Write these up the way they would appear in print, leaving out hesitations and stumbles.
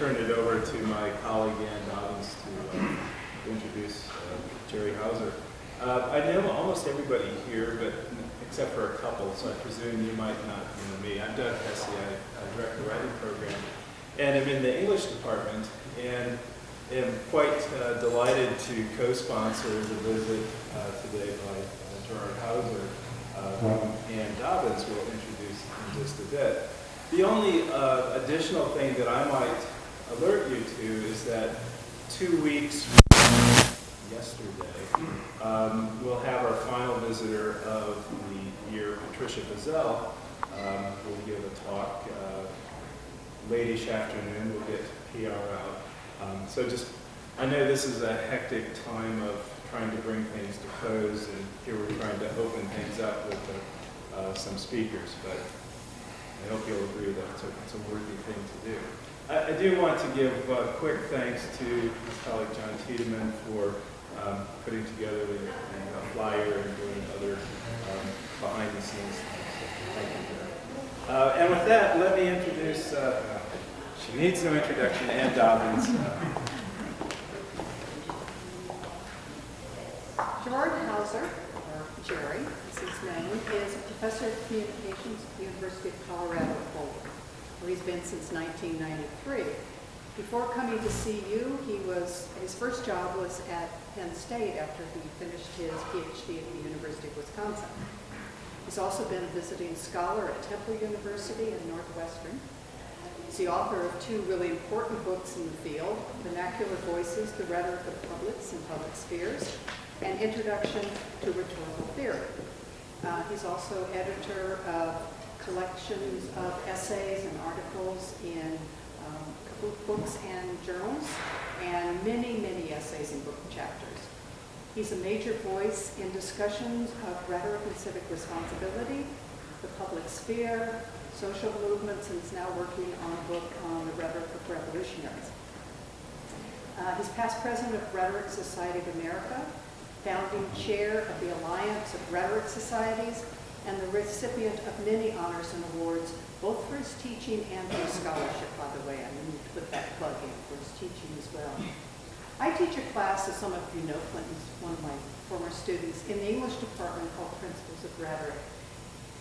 turn it over to my colleague Ann Dobbins to introduce Gerard Hauser. I know almost everybody here, but except for a couple, so I presume you might not know me. I'm Doug Hesse. I direct the writing program, and I'm in the English department, and am quite delighted to co-sponsor the visit today by Gerard Hauser, whom Ann Dobbins will introduce in just a bit. The only additional thing that I might alert you to is that 2 weeks from yesterday, we'll have our final visitor of the year, Patricia Bazell, will give a talk. Late-ish afternoon, we'll get PR out. So I know this is a hectic time of trying to bring things to close, and here we're trying to open things up with some speakers, but I hope you'll agree that it's a worthy thing to do. I do want to give quick thanks to my colleague John Tiedemann for putting together the flyer and doing other behind-the-scenes things. So thank you, John. And with that, let me introduce, she needs no introduction, Ann Dobbins. Gerard Hauser, or Jerry, as he's known, is a professor of communications at the University of Colorado at Boulder, where he's been since 1993. Before coming to CU, his first job was at Penn State after he finished his PhD at the University of Wisconsin. He's also been a visiting scholar at Temple University and Northwestern. He's the author of 2 really important books in the field, Vernacular Voices, The Rhetoric of Publics and Public Spheres, and Introduction to Rhetorical Theory. He's also editor of collections of essays and articles in books and journals, and many, many essays and book chapters. He's a major voice in discussions of rhetoric and civic responsibility, the public sphere, social movements, and is now working on a book on the rhetoric of revolutionaries. He's past president of Rhetoric Society of America, founding chair of the Alliance of Rhetoric Societies, and the recipient of many honors and awards, both for his teaching and for his scholarship, by the way. I need to put that plug in for his teaching as well. I teach a class, as some of you know, Clinton's one of my former students, in the English department called Principles of Rhetoric,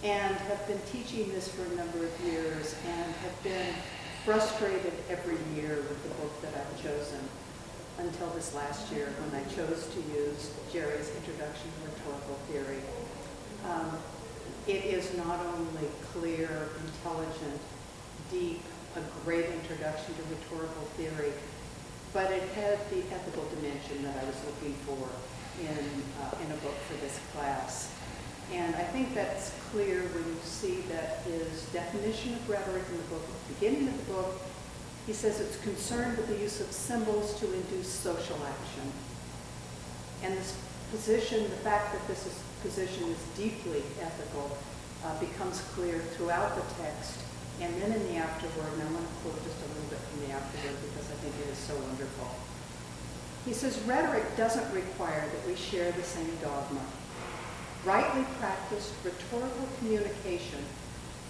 and have been teaching this for a number of years and have been frustrated every year with the book that I've chosen, until this last year when I chose to use Jerry's Introduction to Rhetorical Theory. It is not only clear, intelligent, deep, a great introduction to rhetorical theory, but it had the ethical dimension that I was looking for in a book for this class. And I think that's clear when you see that his definition of rhetoric in the book, at the beginning of the book, he says it's concerned with the use of symbols to induce social action. And this position, the fact that this position is deeply ethical, becomes clear throughout the text. And then in the afterword, and I'm going to quote just a little bit from the afterword because I think it is so wonderful. He says, rhetoric doesn't require that we share the same dogma. Rightly practiced rhetorical communication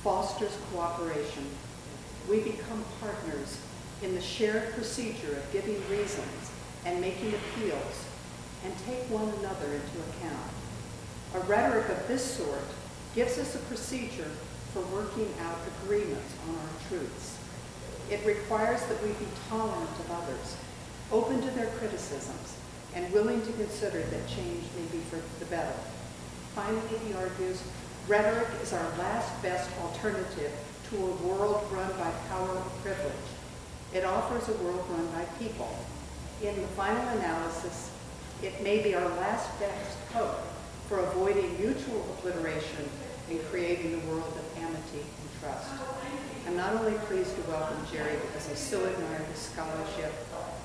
fosters cooperation. We become partners in the shared procedure of giving reasons and making appeals, and take one another into account. A rhetoric of this sort gives us a procedure for working out agreements on our truths. It requires that we be tolerant of others, open to their criticisms, and willing to consider that change may be for the better. Finally, he argues, rhetoric is our last best alternative to a world run by power or privilege. It offers a world run by people. In the final analysis, it may be our last best hope for avoiding mutual obliteration and creating a world of amity and trust. I'm not only pleased to welcome Jerry because I so admire his scholarship,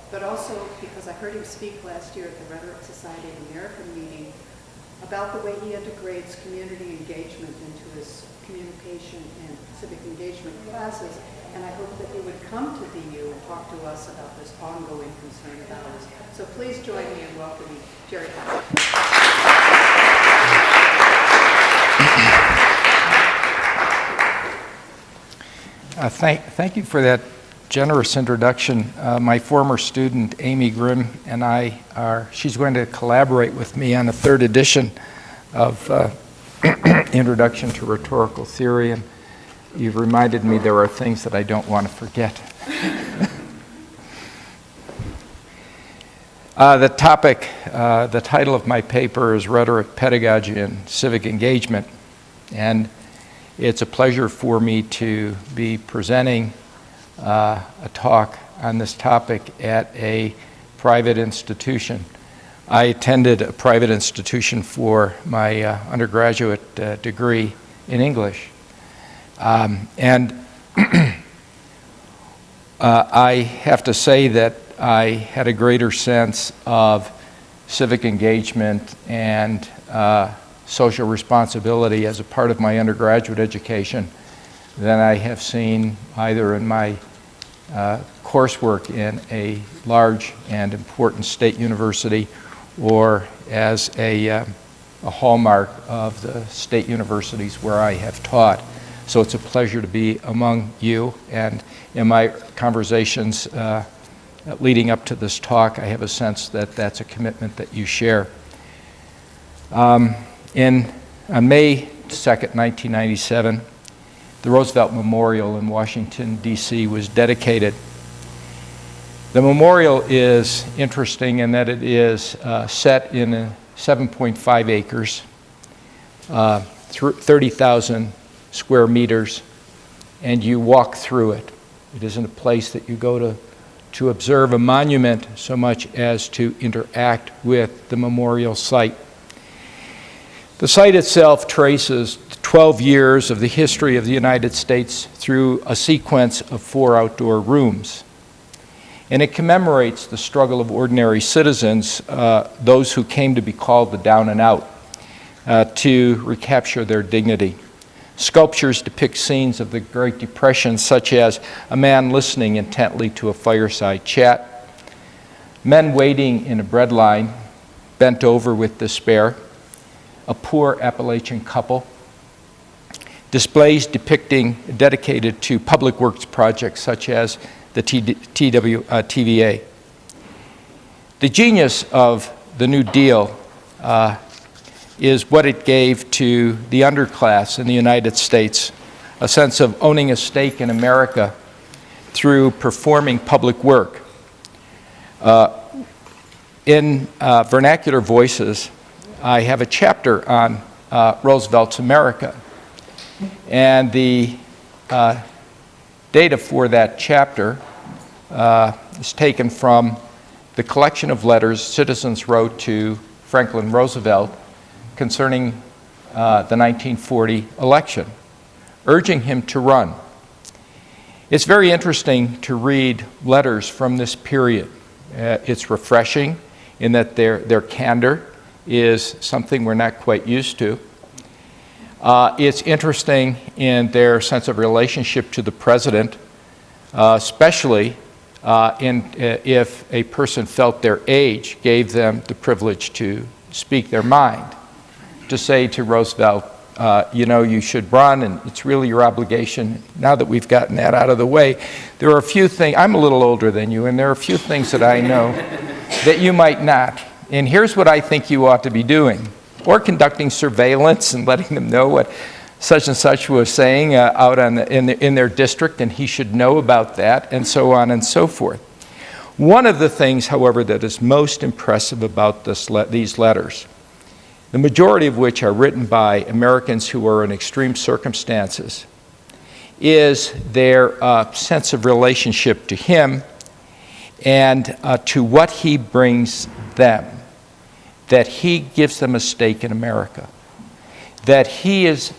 but also because I heard him speak last year at the Rhetoric Society of America meeting about the way he integrates community engagement into his communication and civic engagement classes, and I hope that he would come to VU and talk to us about this ongoing concern of ours. So please join me in welcoming Gerard Hauser. Thank you for that generous introduction. My former student, Amy Grimm, and she's going to collaborate with me on a third edition of Introduction to Rhetorical Theory, and you've reminded me there are things that I don't want to forget. The title of my paper is Rhetoric, Pedagogy, and Civic Engagement, and it's a pleasure for me to be presenting a talk on this topic at a private institution. I attended a private institution for my undergraduate degree in English. And I have to say that I had a greater sense of civic engagement and social responsibility as a part of my undergraduate education than I have seen either in my coursework in a large and important state university or as a hallmark of the state universities where I have taught. So it's a pleasure to be among you, and in my conversations leading up to this talk, I have a sense that that's a commitment that you share. On May 2nd, 1997, the Roosevelt Memorial in Washington, D.C. was dedicated. The memorial is interesting in that it is set in 7.5 acres, 30,000 square meters, and you walk through it. It isn't a place that you go to observe a monument so much as to interact with the memorial site. The site itself traces 12 years of the history of the United States through a sequence of 4 outdoor rooms. And it commemorates the struggle of ordinary citizens, those who came to be called the down and out, to recapture their dignity. Sculptures depict scenes of the Great Depression, such as a man listening intently to a fireside chat, men waiting in a bread line, bent over with despair, a poor Appalachian couple, displays dedicated to public works projects such as the TVA. The genius of the New Deal is what it gave to the underclass in the United States, a sense of owning a stake in America through performing public work. In Vernacular Voices, I have a chapter on Roosevelt's America, and the data for that chapter is taken from the collection of letters citizens wrote to Franklin Roosevelt concerning the 1940 election, urging him to run. It's very interesting to read letters from this period. It's refreshing in that their candor is something we're not quite used to. It's interesting in their sense of relationship to the president, especially if a person felt their age gave them the privilege to speak their mind, to say to Roosevelt, you should run, and it's really your obligation. Now that we've gotten that out of the way, there are a few things, I'm a little older than you, and there are a few things that I know that you might not. And here's what I think you ought to be doing. Or conducting surveillance and letting them know what such and such was saying out in their district, and he should know about that, and so on and so forth. One of the things, however, that is most impressive about these letters, the majority of which are written by Americans who are in extreme circumstances, is their sense of relationship to him and to what he brings them. That he gives them a stake in America, that he is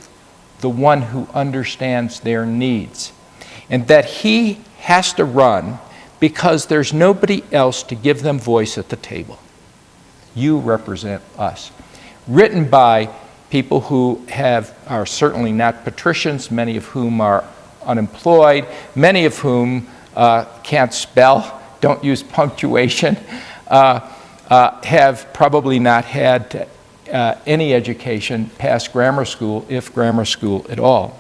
the one who understands their needs, and that he has to run because there's nobody else to give them voice at the table. You represent us. Written by people who are certainly not patricians, many of whom are unemployed, many of whom can't spell, don't use punctuation, have probably not had any education past grammar school, if grammar school at all.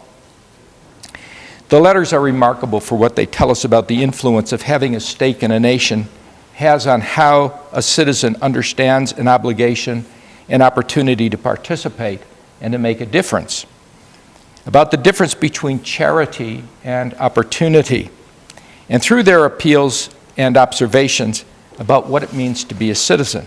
The letters are remarkable for what they tell us about the influence of having a stake in a nation has on how a citizen understands an obligation and opportunity to participate and to make a difference. About the difference between charity and opportunity, and through their appeals and observations about what it means to be a citizen.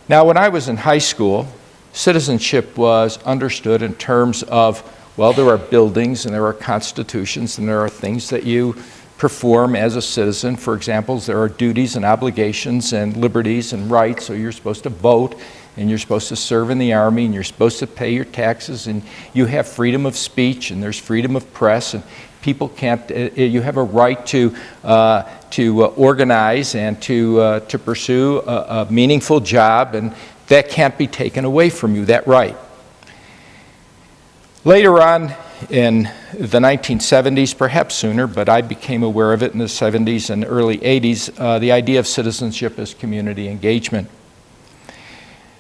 Now, when I was in high school, citizenship was understood in terms of, well, there are buildings and there are constitutions and there are things that you perform as a citizen. For example, there are duties and obligations and liberties and rights, so you're supposed to vote and you're supposed to serve in the army and you're supposed to pay your taxes and you have freedom of speech and there's freedom of press and people can't, you have a right to organize and to pursue a meaningful job, and that can't be taken away from you, that right. Later on in the 1970s, perhaps sooner, but I became aware of it in the 70s and early 80s, the idea of citizenship as community engagement.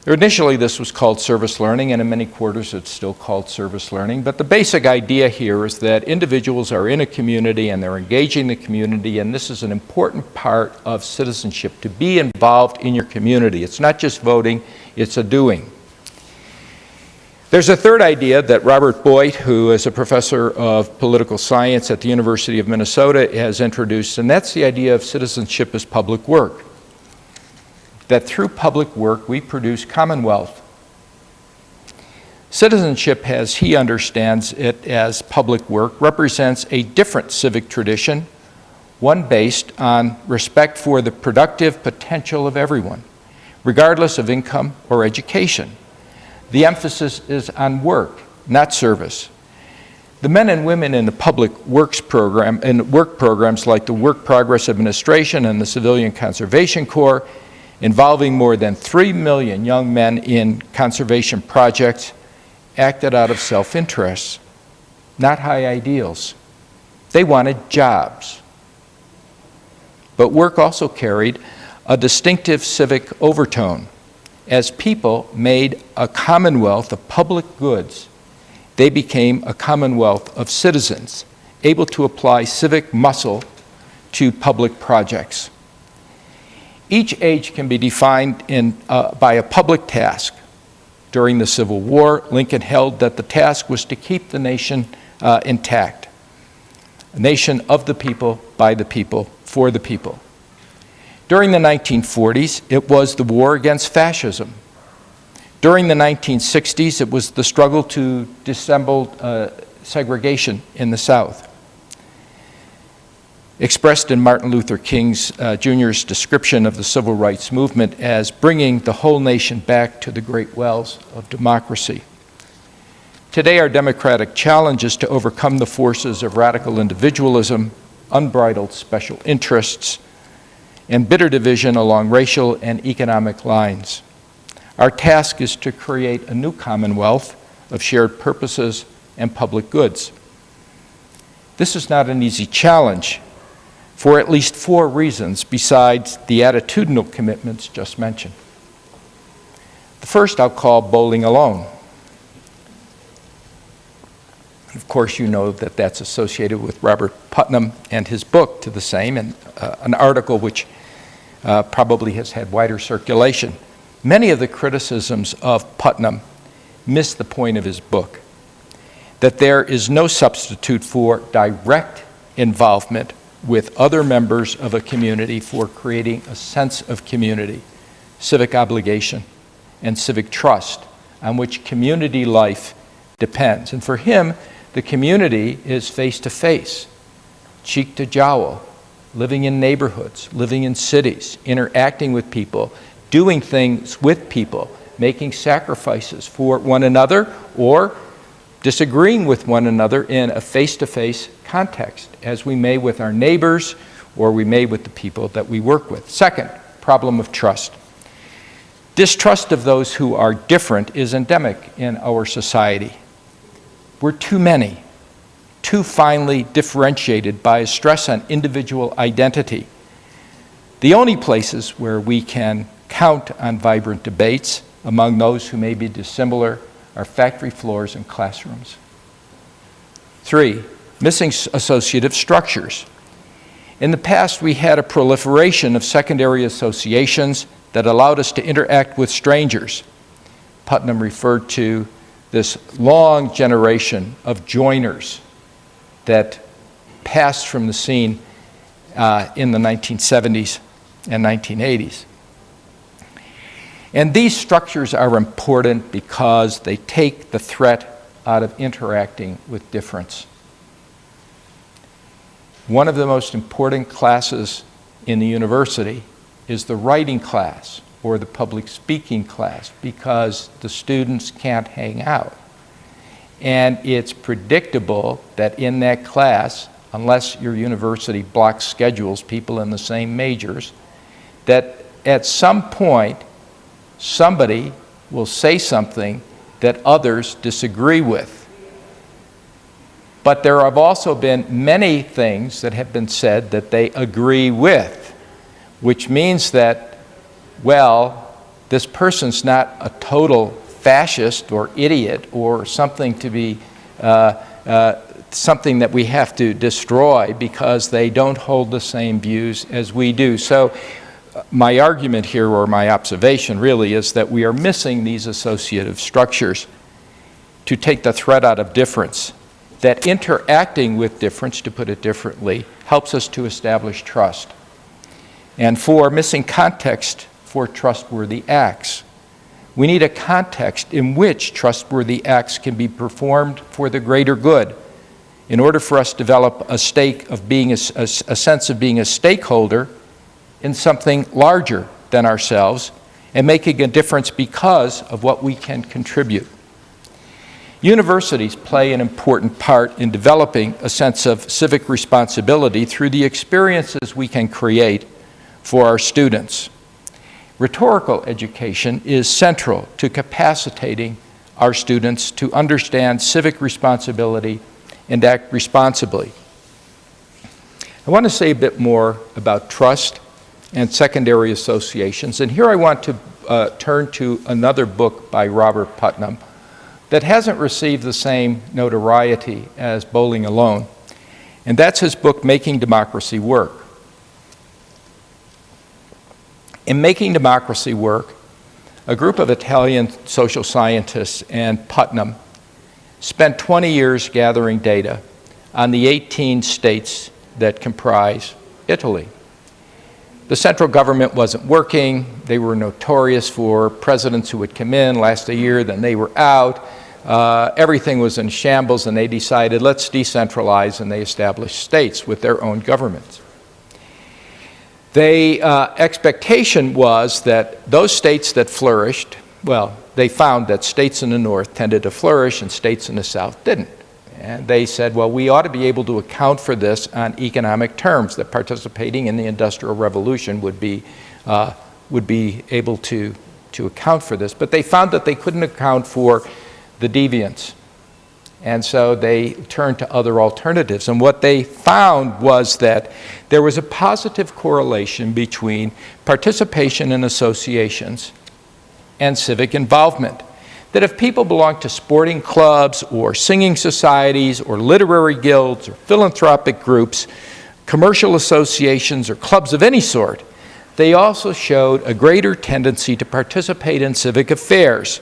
Initially, this was called service learning, and in many quarters it's still called service learning. But the basic idea here is that individuals are in a community and they're engaging the community, and this is an important part of citizenship, to be involved in your community. It's not just voting, it's a doing. There's a third idea that Robert Boyd, who is a professor of political science at the University of Minnesota, has introduced, and that's the idea of citizenship as public work. That through public work we produce commonwealth. Citizenship, as he understands it as public work, represents a different civic tradition, one based on respect for the productive potential of everyone, regardless of income or education. The emphasis is on work, not service. The men and women in the public works program and work programs like the Work Progress Administration and the Civilian Conservation Corps, involving more than 3 million young men in conservation projects, acted out of self-interest, not high ideals. They wanted jobs. But work also carried a distinctive civic overtone. As people made a commonwealth of public goods, they became a commonwealth of citizens, able to apply civic muscle to public projects. Each age can be defined by a public task. During the Civil War, Lincoln held that the task was to keep the nation intact. A nation of the people, by the people, for the people. During the 1940s, it was the war against fascism. During the 1960s, it was the struggle to dissemble segregation in the South. Expressed in Martin Luther King Jr.'s description of the civil rights movement as bringing the whole nation back to the great wells of democracy. Today, our democratic challenge is to overcome the forces of radical individualism, unbridled special interests, and bitter division along racial and economic lines. Our task is to create a new commonwealth of shared purposes and public goods. This is not an easy challenge, for at least 4 reasons besides the attitudinal commitments just mentioned. The first I'll call bowling alone. Of course, you know that that's associated with Robert Putnam and his book to the same, and an article which probably has had wider circulation. Many of the criticisms of Putnam miss the point of his book, that there is no substitute for direct involvement with other members of a community for creating a sense of community, civic obligation, and civic trust on which community life depends. And for him, the community is face-to-face, cheek to jowl, living in neighborhoods, living in cities, interacting with people, doing things with people, making sacrifices for one another, or disagreeing with one another in a face-to-face context, as we may with our neighbors or we may with the people that we work with. Second, problem of trust. Distrust of those who are different is endemic in our society. We're too many, too finely differentiated by a stress on individual identity. The only places where we can count on vibrant debates among those who may be dissimilar are factory floors and classrooms. 3, missing associative structures. In the past, we had a proliferation of secondary associations that allowed us to interact with strangers. Putnam referred to this long generation of joiners that passed from the scene in the 1970s and 1980s. And these structures are important because they take the threat out of interacting with difference. One of the most important classes in the university is the writing class or the public speaking class, because the students can't hang out. And it's predictable that in that class, unless your university blocks schedules people in the same majors, that at some point somebody will say something that others disagree with. But there have also been many things that have been said that they agree with, which means that, well, this person's not a total fascist or idiot or something to be something that we have to destroy because they don't hold the same views as we do. So my argument here, or my observation really, is that we are missing these associative structures to take the threat out of difference. That interacting with difference, to put it differently, helps us to establish trust. And four, missing context for trustworthy acts. We need a context in which trustworthy acts can be performed for the greater good. In order for us to develop a sense of being a stakeholder in something larger than ourselves and making a difference because of what we can contribute. Universities play an important part in developing a sense of civic responsibility through the experiences we can create for our students. Rhetorical education is central to capacitating our students to understand civic responsibility and act responsibly. I want to say a bit more about trust and secondary associations, and here I want to turn to another book by Robert Putnam that hasn't received the same notoriety as Bowling Alone, and that's his book, Making Democracy Work. In Making Democracy Work, a group of Italian social scientists and Putnam spent 20 years gathering data on the 18 states that comprise Italy. The central government wasn't working. They were notorious for presidents who would come in, last a year, then they were out. Everything was in shambles, and they decided, let's decentralize, and they established states with their own governments. The expectation was that those states that flourished, well, they found that states in the north tended to flourish and states in the south didn't. And they said, well, we ought to be able to account for this on economic terms, that participating in the Industrial Revolution would be able to account for this. But they found that they couldn't account for the deviance. And so they turned to other alternatives. And what they found was that there was a positive correlation between participation in associations and civic involvement. That if people belonged to sporting clubs or singing societies or literary guilds or philanthropic groups, commercial associations or clubs of any sort, they also showed a greater tendency to participate in civic affairs.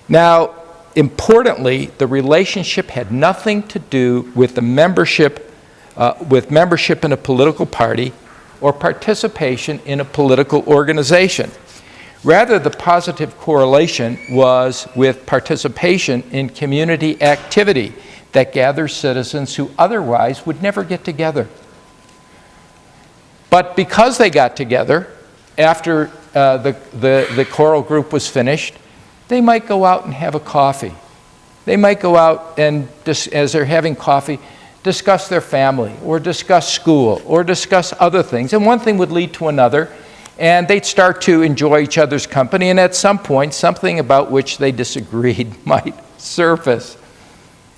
Now, importantly, the relationship had nothing to do with the membership in a political party or participation in a political organization. Rather, the positive correlation was with participation in community activity that gathers citizens who otherwise would never get together. But because they got together after the choral group was finished, they might go out and have a coffee. They might go out and, as they're having coffee, discuss their family or discuss school or discuss other things. And one thing would lead to another. And they'd start to enjoy each other's company, and at some point, something about which they disagreed might surface.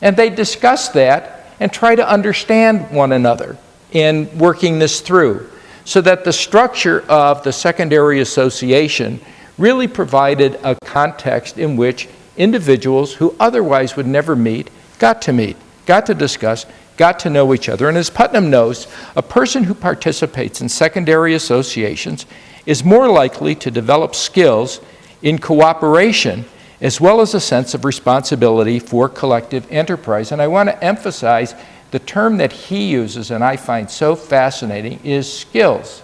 And they'd discuss that and try to understand one another in working this through, so that the structure of the secondary association really provided a context in which individuals who otherwise would never meet, got to discuss, got to know each other. And as Putnam knows, a person who participates in secondary associations is more likely to develop skills in cooperation as well as a sense of responsibility for collective enterprise. And I want to emphasize the term that he uses, and I find so fascinating, is skills.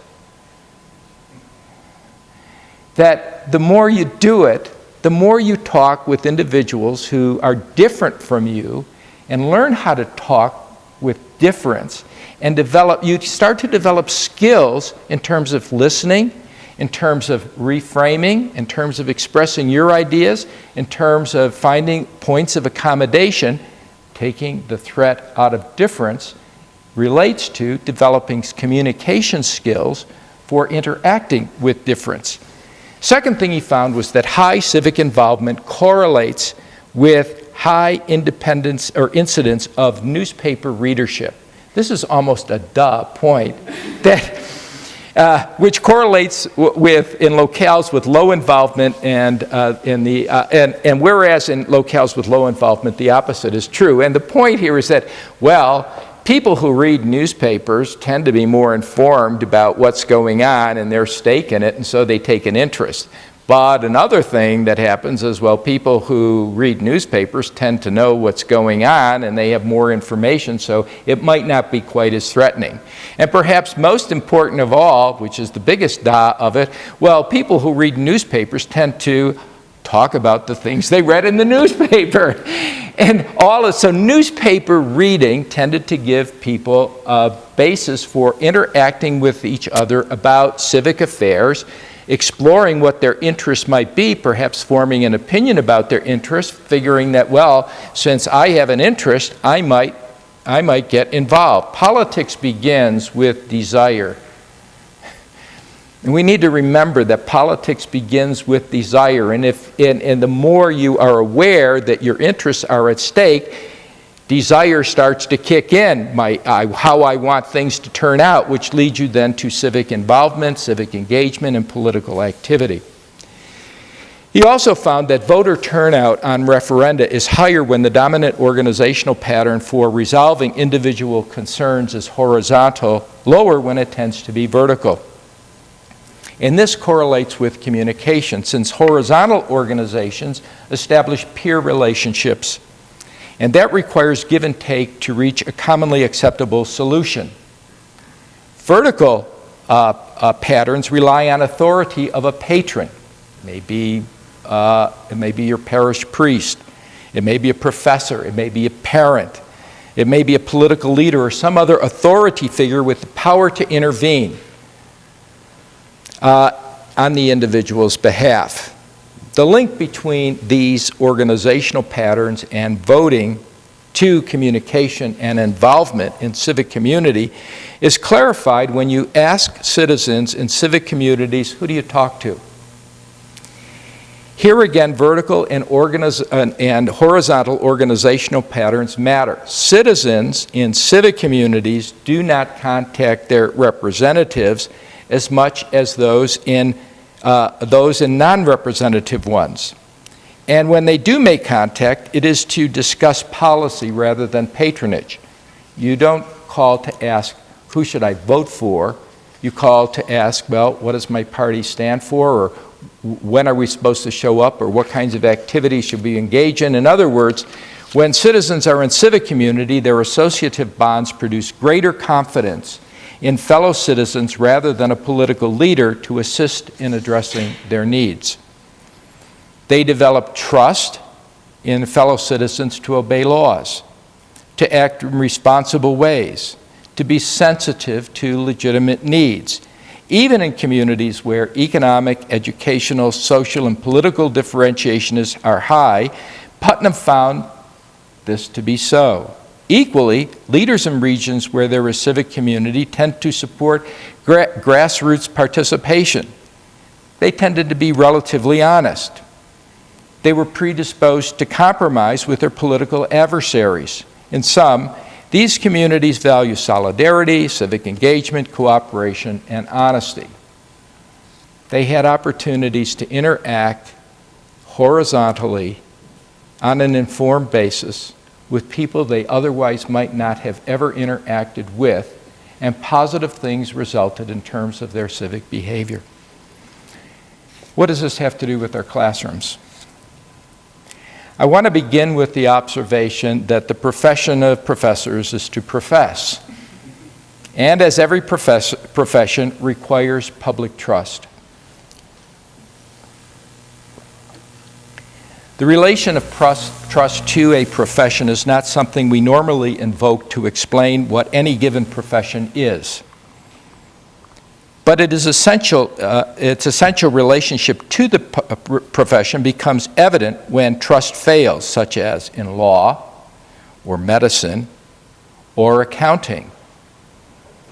That the more you do it, the more you talk with individuals who are different from you and learn how to talk with difference and you start to develop skills in terms of listening, in terms of reframing, in terms of expressing your ideas, in terms of finding points of accommodation. Taking the threat out of difference relates to developing communication skills for interacting with difference. Second thing he found was that high civic involvement correlates with high independence or incidence of newspaper readership. This is almost a duh point that which correlates with in locales with low involvement and whereas in locales with low involvement the opposite is true. And the point here is that, well, people who read newspapers tend to be more informed about what's going on and their stake in it, and so they take an interest. But another thing that happens is, well, people who read newspapers tend to know what's going on and they have more information, so it might not be quite as threatening. And perhaps most important of all, which is the biggest of it, well, people who read newspapers tend to talk about the things they read in the newspaper. And so newspaper reading tended to give people a basis for interacting with each other about civic affairs, exploring what their interests might be, perhaps forming an opinion about their interests, figuring that, well, since I have an interest, I might get involved. Politics begins with desire. And we need to remember that politics begins with desire, and the more you are aware that your interests are at stake, desire starts to kick in, how I want things to turn out, which leads you then to civic involvement, civic engagement, and political activity. He also found that voter turnout on referenda is higher when the dominant organizational pattern for resolving individual concerns is horizontal, lower when it tends to be vertical. And this correlates with communication, since horizontal organizations establish peer relationships, and that requires give and take to reach a commonly acceptable solution. Vertical patterns rely on authority of a patron. It may be your parish priest. It may be a professor. It may be a parent. It may be a political leader or some other authority figure with the power to intervene on the individual's behalf. The link between these organizational patterns and voting to communication and involvement in civic community is clarified when you ask citizens in civic communities, who do you talk to? Here again, vertical and horizontal organizational patterns matter. Citizens in civic communities do not contact their representatives as much as those in non-representative ones. And when they do make contact, it is to discuss policy rather than patronage. You don't call to ask, who should I vote for? You call to ask, well, what does my party stand for? Or when are we supposed to show up? Or what kinds of activities should we engage in? In other words, when citizens are in civic community, their associative bonds produce greater confidence in fellow citizens rather than a political leader to assist in addressing their needs. They develop trust in fellow citizens to obey laws, to act in responsible ways, to be sensitive to legitimate needs. Even in communities where economic, educational, social, and political differentiations are high, Putnam found this to be so. Equally, leaders in regions where there is civic community tend to support grassroots participation. They tended to be relatively honest. They were predisposed to compromise with their political adversaries. In sum, these communities value solidarity, civic engagement, cooperation, and honesty. They had opportunities to interact horizontally on an informed basis with people they otherwise might not have ever interacted with, and positive things resulted in terms of their civic behavior. What does this have to do with our classrooms? I want to begin with the observation that the profession of professors is to profess, and as every profession requires public trust. The relation of trust to a profession is not something we normally invoke to explain what any given profession is. But it is essential, its essential relationship to the profession becomes evident when trust fails, such as in law, or medicine, or accounting.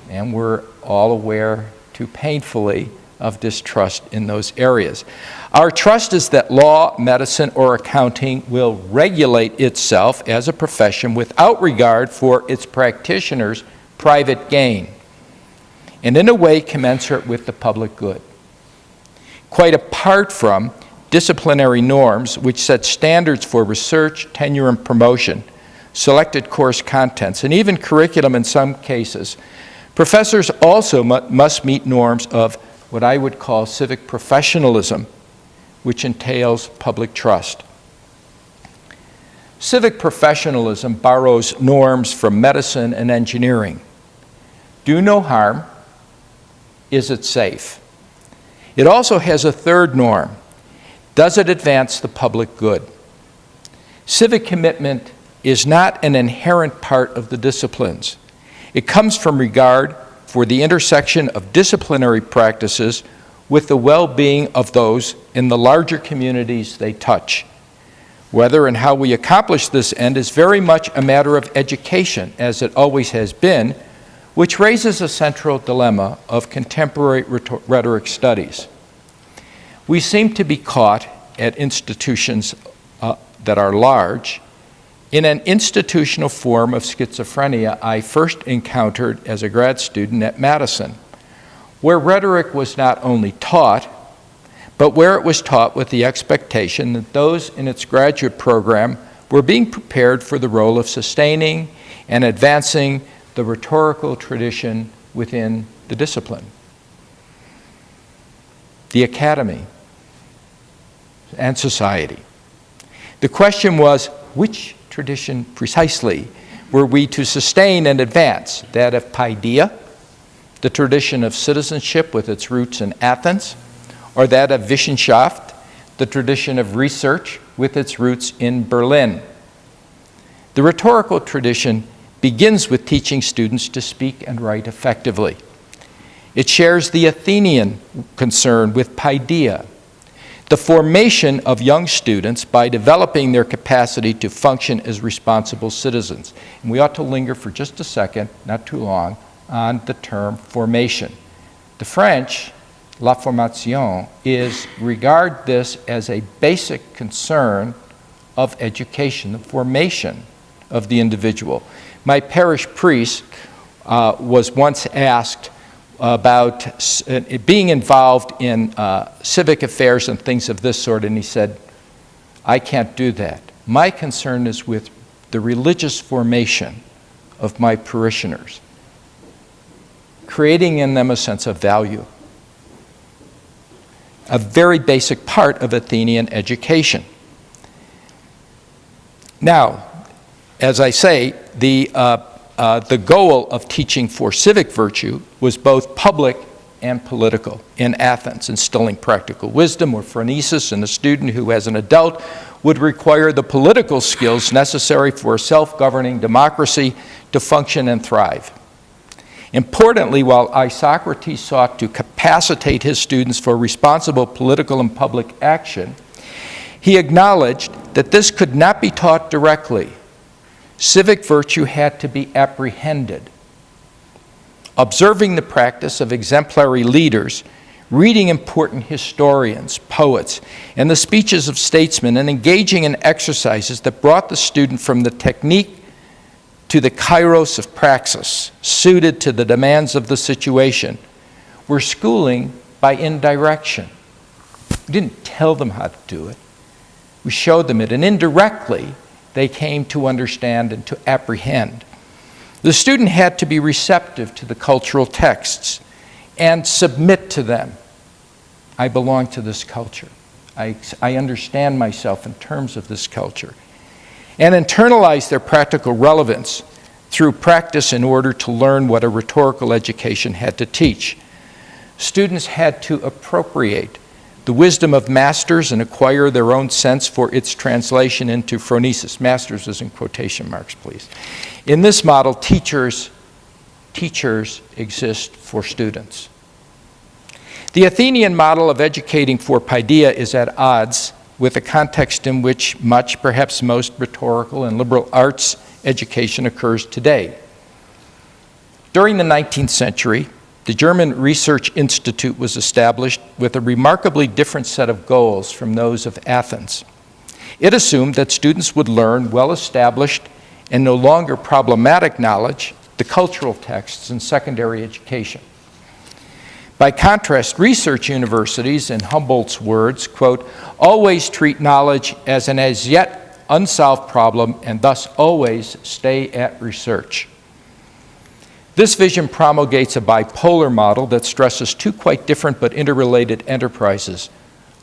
And we're all aware too painfully of distrust in those areas. Our trust is that law, medicine, or accounting will regulate itself as a profession without regard for its practitioners' private gain, and in a way commensurate with the public good. Quite apart from disciplinary norms which set standards for research, tenure, and promotion, selected course contents, and even curriculum in some cases, professors also must meet norms of what I would call civic professionalism, which entails public trust. Civic professionalism borrows norms from medicine and engineering. Do no harm. Is it safe? It also has a third norm. Does it advance the public good? Civic commitment is not an inherent part of the disciplines. It comes from regard for the intersection of disciplinary practices with the well-being of those in the larger communities they touch. Whether and how we accomplish this end is very much a matter of education, as it always has been, which raises a central dilemma of contemporary rhetoric studies. We seem to be caught at institutions that are large in an institutional form of schizophrenia I first encountered as a grad student at Madison, where rhetoric was not only taught, but where it was taught with the expectation that those in its graduate program were being prepared for the role of sustaining and advancing the rhetorical tradition within the discipline. The academy and society. The question was, which tradition precisely were we to sustain and advance? That of paideia, the tradition of citizenship with its roots in Athens, or that of Wissenschaft, the tradition of research with its roots in Berlin? The rhetorical tradition begins with teaching students to speak and write effectively. It shares the Athenian concern with paideia, the formation of young students by developing their capacity to function as responsible citizens. And we ought to linger for just a second, not too long, on the term formation. The French, la formation, regard this as a basic concern of education, the formation of the individual. My parish priest was once asked about being involved in civic affairs and things of this sort, and he said, I can't do that. My concern is with the religious formation of my parishioners, creating in them a sense of value, a very basic part of Athenian education. Now, as I say, the goal of teaching for civic virtue was both public and political in Athens, instilling practical wisdom or phronesis in a student who, as an adult, would require the political skills necessary for a self-governing democracy to function and thrive. Importantly, while Isocrates sought to capacitate his students for responsible political and public action, he acknowledged that this could not be taught directly. Civic virtue had to be apprehended. Observing the practice of exemplary leaders, reading important historians, poets, and the speeches of statesmen, and engaging in exercises that brought the student from the technique to the kairos of praxis, suited to the demands of the situation, were schooling by indirection. We didn't tell them how to do it. We showed them it, and indirectly, they came to understand and to apprehend. The student had to be receptive to the cultural texts and submit to them. I belong to this culture. I understand myself in terms of this culture. And internalize their practical relevance through practice in order to learn what a rhetorical education had to teach. Students had to appropriate the wisdom of masters and acquire their own sense for its translation into phronesis. Masters is in quotation marks, please. In this model, teachers exist for students. The Athenian model of educating for paideia is at odds with a context in which much, perhaps most, rhetorical and liberal arts education occurs today. During the 19th century, the German Research Institute was established with a remarkably different set of goals from those of Athens. It assumed that students would learn well-established and no longer problematic knowledge, the cultural texts in secondary education. By contrast, research universities, in Humboldt's words, quote, always treat knowledge as an as yet unsolved problem and thus always stay at research. This vision promulgates a bipolar model that stresses two quite different but interrelated enterprises.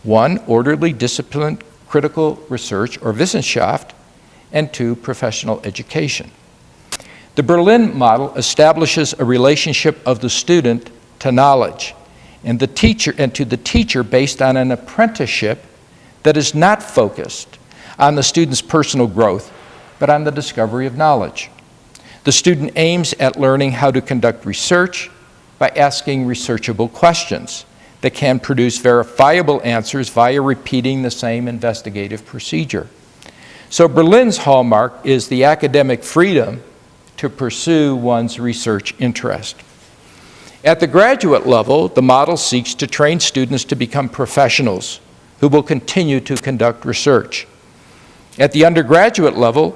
One, orderly, disciplined, critical research, or Wissenschaft, and two, professional education. The Berlin model establishes a relationship of the student to knowledge and to the teacher based on an apprenticeship that is not focused on the student's personal growth, but on the discovery of knowledge. The student aims at learning how to conduct research by asking researchable questions that can produce verifiable answers via repeating the same investigative procedure. So Berlin's hallmark is the academic freedom to pursue one's research interest. At the graduate level, the model seeks to train students to become professionals who will continue to conduct research. At the undergraduate level,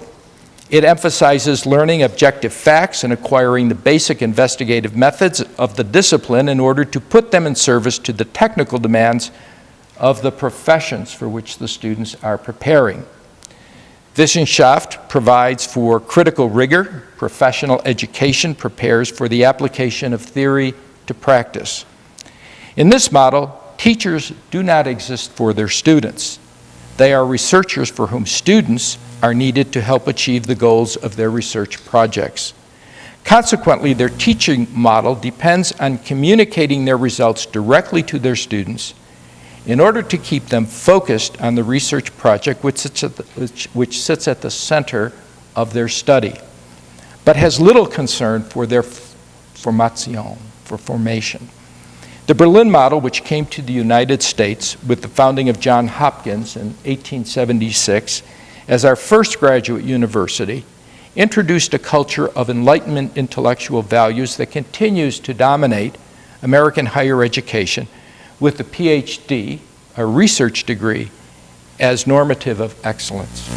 it emphasizes learning objective facts and acquiring the basic investigative methods of the discipline in order to put them in service to the technical demands of the professions for which the students are preparing. Wissenschaft provides for critical rigor. Professional education prepares for the application of theory to practice. In this model, teachers do not exist for their students. They are researchers for whom students are needed to help achieve the goals of their research projects. Consequently, their teaching model depends on communicating their results directly to their students in order to keep them focused on the research project which sits at the center of their study, but has little concern for their formation. The Berlin model, which came to the United States with the founding of Johns Hopkins in 1876 as our first graduate university, introduced a culture of Enlightenment intellectual values that continues to dominate American higher education, with the PhD, a research degree, as normative of excellence.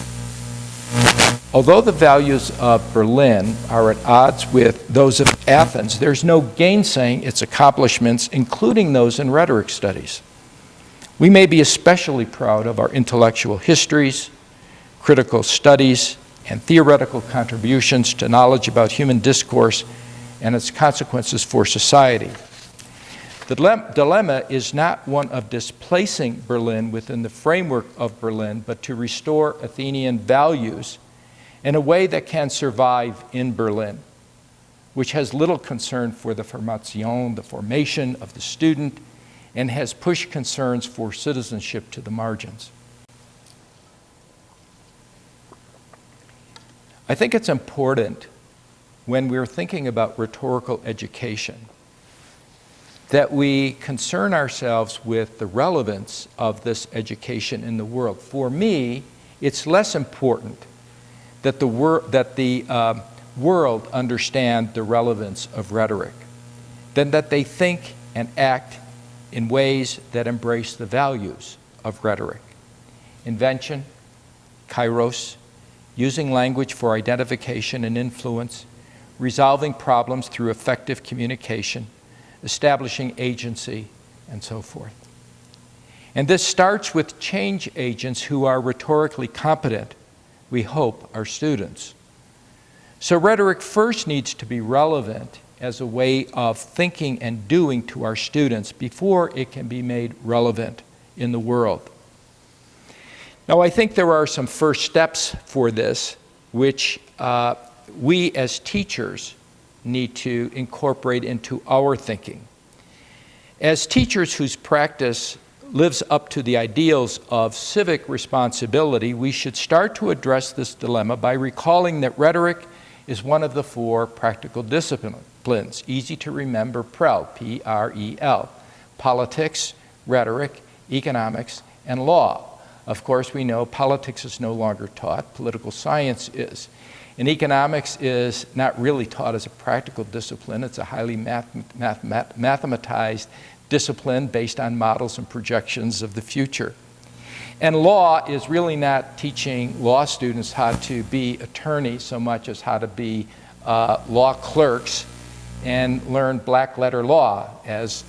Although the values of Berlin are at odds with those of Athens, there's no gainsaying its accomplishments, including those in rhetoric studies. We may be especially proud of our intellectual histories, critical studies, and theoretical contributions to knowledge about human discourse and its consequences for society. The dilemma is not one of displacing Berlin within the framework of Berlin, but to restore Athenian values in a way that can survive in Berlin, which has little concern for the formation of the student, and has pushed concerns for citizenship to the margins. I think it's important when we're thinking about rhetorical education that we concern ourselves with the relevance of this education in the world. For me, it's less important that the world understand the relevance of rhetoric than that they think and act in ways that embrace the values of rhetoric. Invention, kairos, using language for identification and influence, resolving problems through effective communication, establishing agency, and so forth. And this starts with change agents who are rhetorically competent we hope, our students. So rhetoric first needs to be relevant as a way of thinking and doing to our students before it can be made relevant in the world. Now, I think there are some first steps for this, which we as teachers need to incorporate into our thinking. As teachers whose practice lives up to the ideals of civic responsibility, we should start to address this dilemma by recalling that rhetoric is one of the 4 practical disciplines, easy to remember, PREL, P-R-E-L, politics, rhetoric, economics, and law. Of course, we know politics is no longer taught, political science is. And economics is not really taught as a practical discipline. It's a highly mathematized discipline based on models and projections of the future. And law is really not teaching law students how to be attorneys so much as how to be law clerks and learn black letter law, as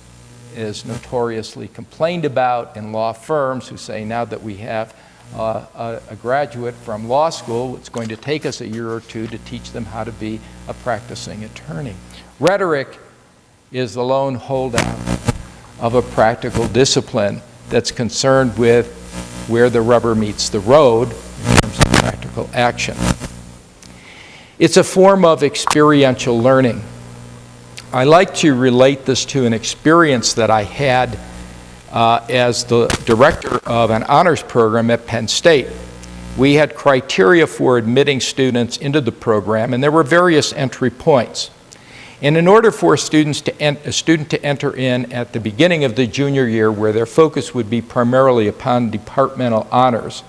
is notoriously complained about in law firms who say now that we have a graduate from law school, it's going to take us a year or 2 to teach them how to be a practicing attorney. Rhetoric is the lone holdout of a practical discipline that's concerned with where the rubber meets the road in terms of practical action. It's a form of experiential learning. I like to relate this to an experience that I had as the director of an honors program at Penn State. We had criteria for admitting students into the program, and there were various entry points. And in order for a student to enter in at the beginning of the junior year, where their focus would be primarily upon departmental honors,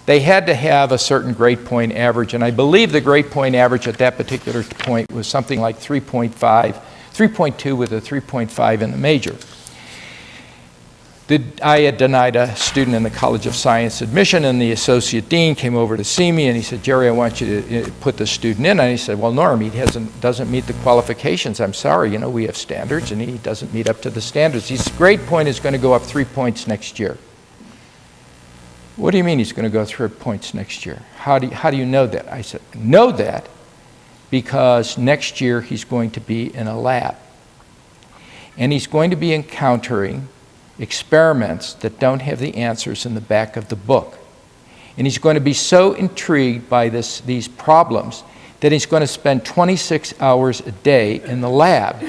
they had to have a certain grade point average, and I believe the grade point average at that particular point was something like 3.2 with a 3.5 in the major. I had denied a student in the College of Science admission, and the associate dean came over to see me, and he said, "Jerry, I want you to put the student in." And he said, "Well, Norm, he doesn't meet the qualifications. I'm sorry, you know, we have standards, and he doesn't meet up to the standards. His grade point is going to go up 3 points next year." "What do you mean he's going to go 3 points next year? How do you know that?" I said, "Know that because next year he's going to be in a lab, and he's going to be encountering experiments that don't have the answers in the back of the book. And he's going to be so intrigued by these problems that he's going to spend 26 hours a day in the lab."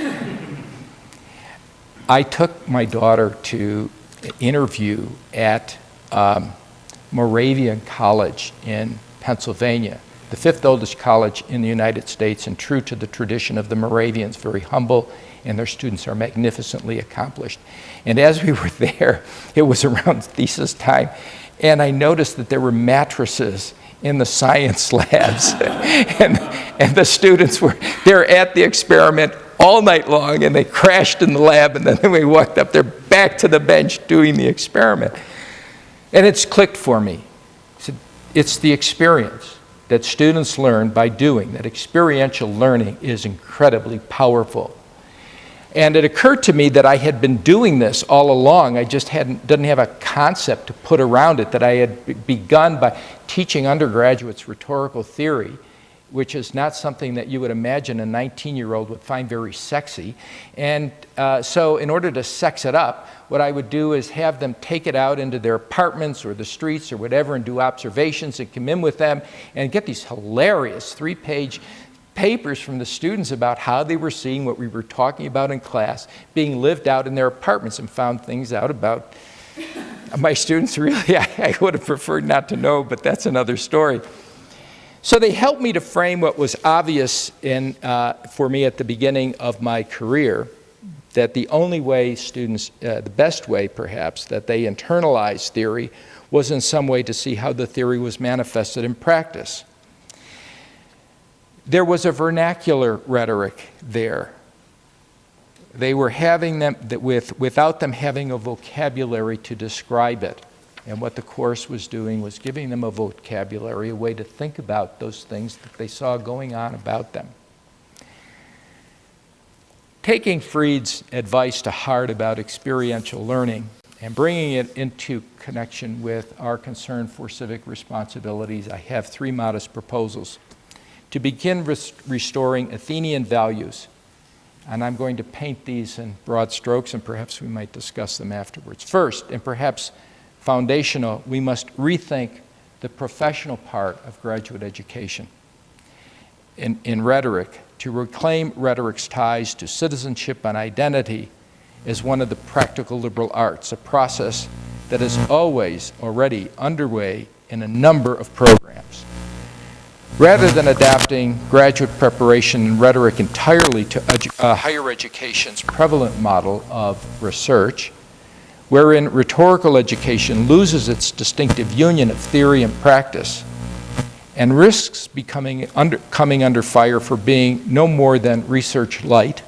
I took my daughter to an interview at Moravian College in Pennsylvania, the 5th oldest college in the United States, and true to the tradition of the Moravians, very humble, and their students are magnificently accomplished. And as we were there, it was around thesis time, and I noticed that there were mattresses in the science labs. and the students were there at the experiment all night long, and they crashed in the lab, and then we walked up there back to the bench doing the experiment. And it's clicked for me. It's the experience that students learn by doing, that experiential learning is incredibly powerful. And it occurred to me that I had been doing this all along. I just didn't have a concept to put around it, that I had begun by teaching undergraduates rhetorical theory, which is not something that you would imagine a 19-year-old would find very sexy. And so in order to sex it up, what I would do is have them take it out into their apartments or the streets or whatever and do observations and come in with them and get these hilarious 3-page papers from the students about how they were seeing what we were talking about in class being lived out in their apartments, and found things out about my students really I would have preferred not to know, but that's another story. So they helped me to frame what was obvious for me at the beginning of my career, that the only way students, the best way perhaps, that they internalize theory was in some way to see how the theory was manifested in practice. There was a vernacular rhetoric there. They were having them without them having a vocabulary to describe it. And what the course was doing was giving them a vocabulary, a way to think about those things that they saw going on about them. Taking Fried's advice to heart about experiential learning And bringing it into connection with our concern for civic responsibilities, I have 3 modest proposals. To begin restoring Athenian values, and I'm going to paint these in broad strokes, and perhaps we might discuss them afterwards. First, and perhaps foundational, we must rethink the professional part of graduate education. In rhetoric, to reclaim rhetoric's ties to citizenship and identity as one of the practical liberal arts, a process that is always already underway in a number of programs. Rather than adapting graduate preparation in rhetoric entirely to higher education's prevalent model of research, wherein rhetorical education loses its distinctive union of theory and practice and risks coming under fire for being no more than research light,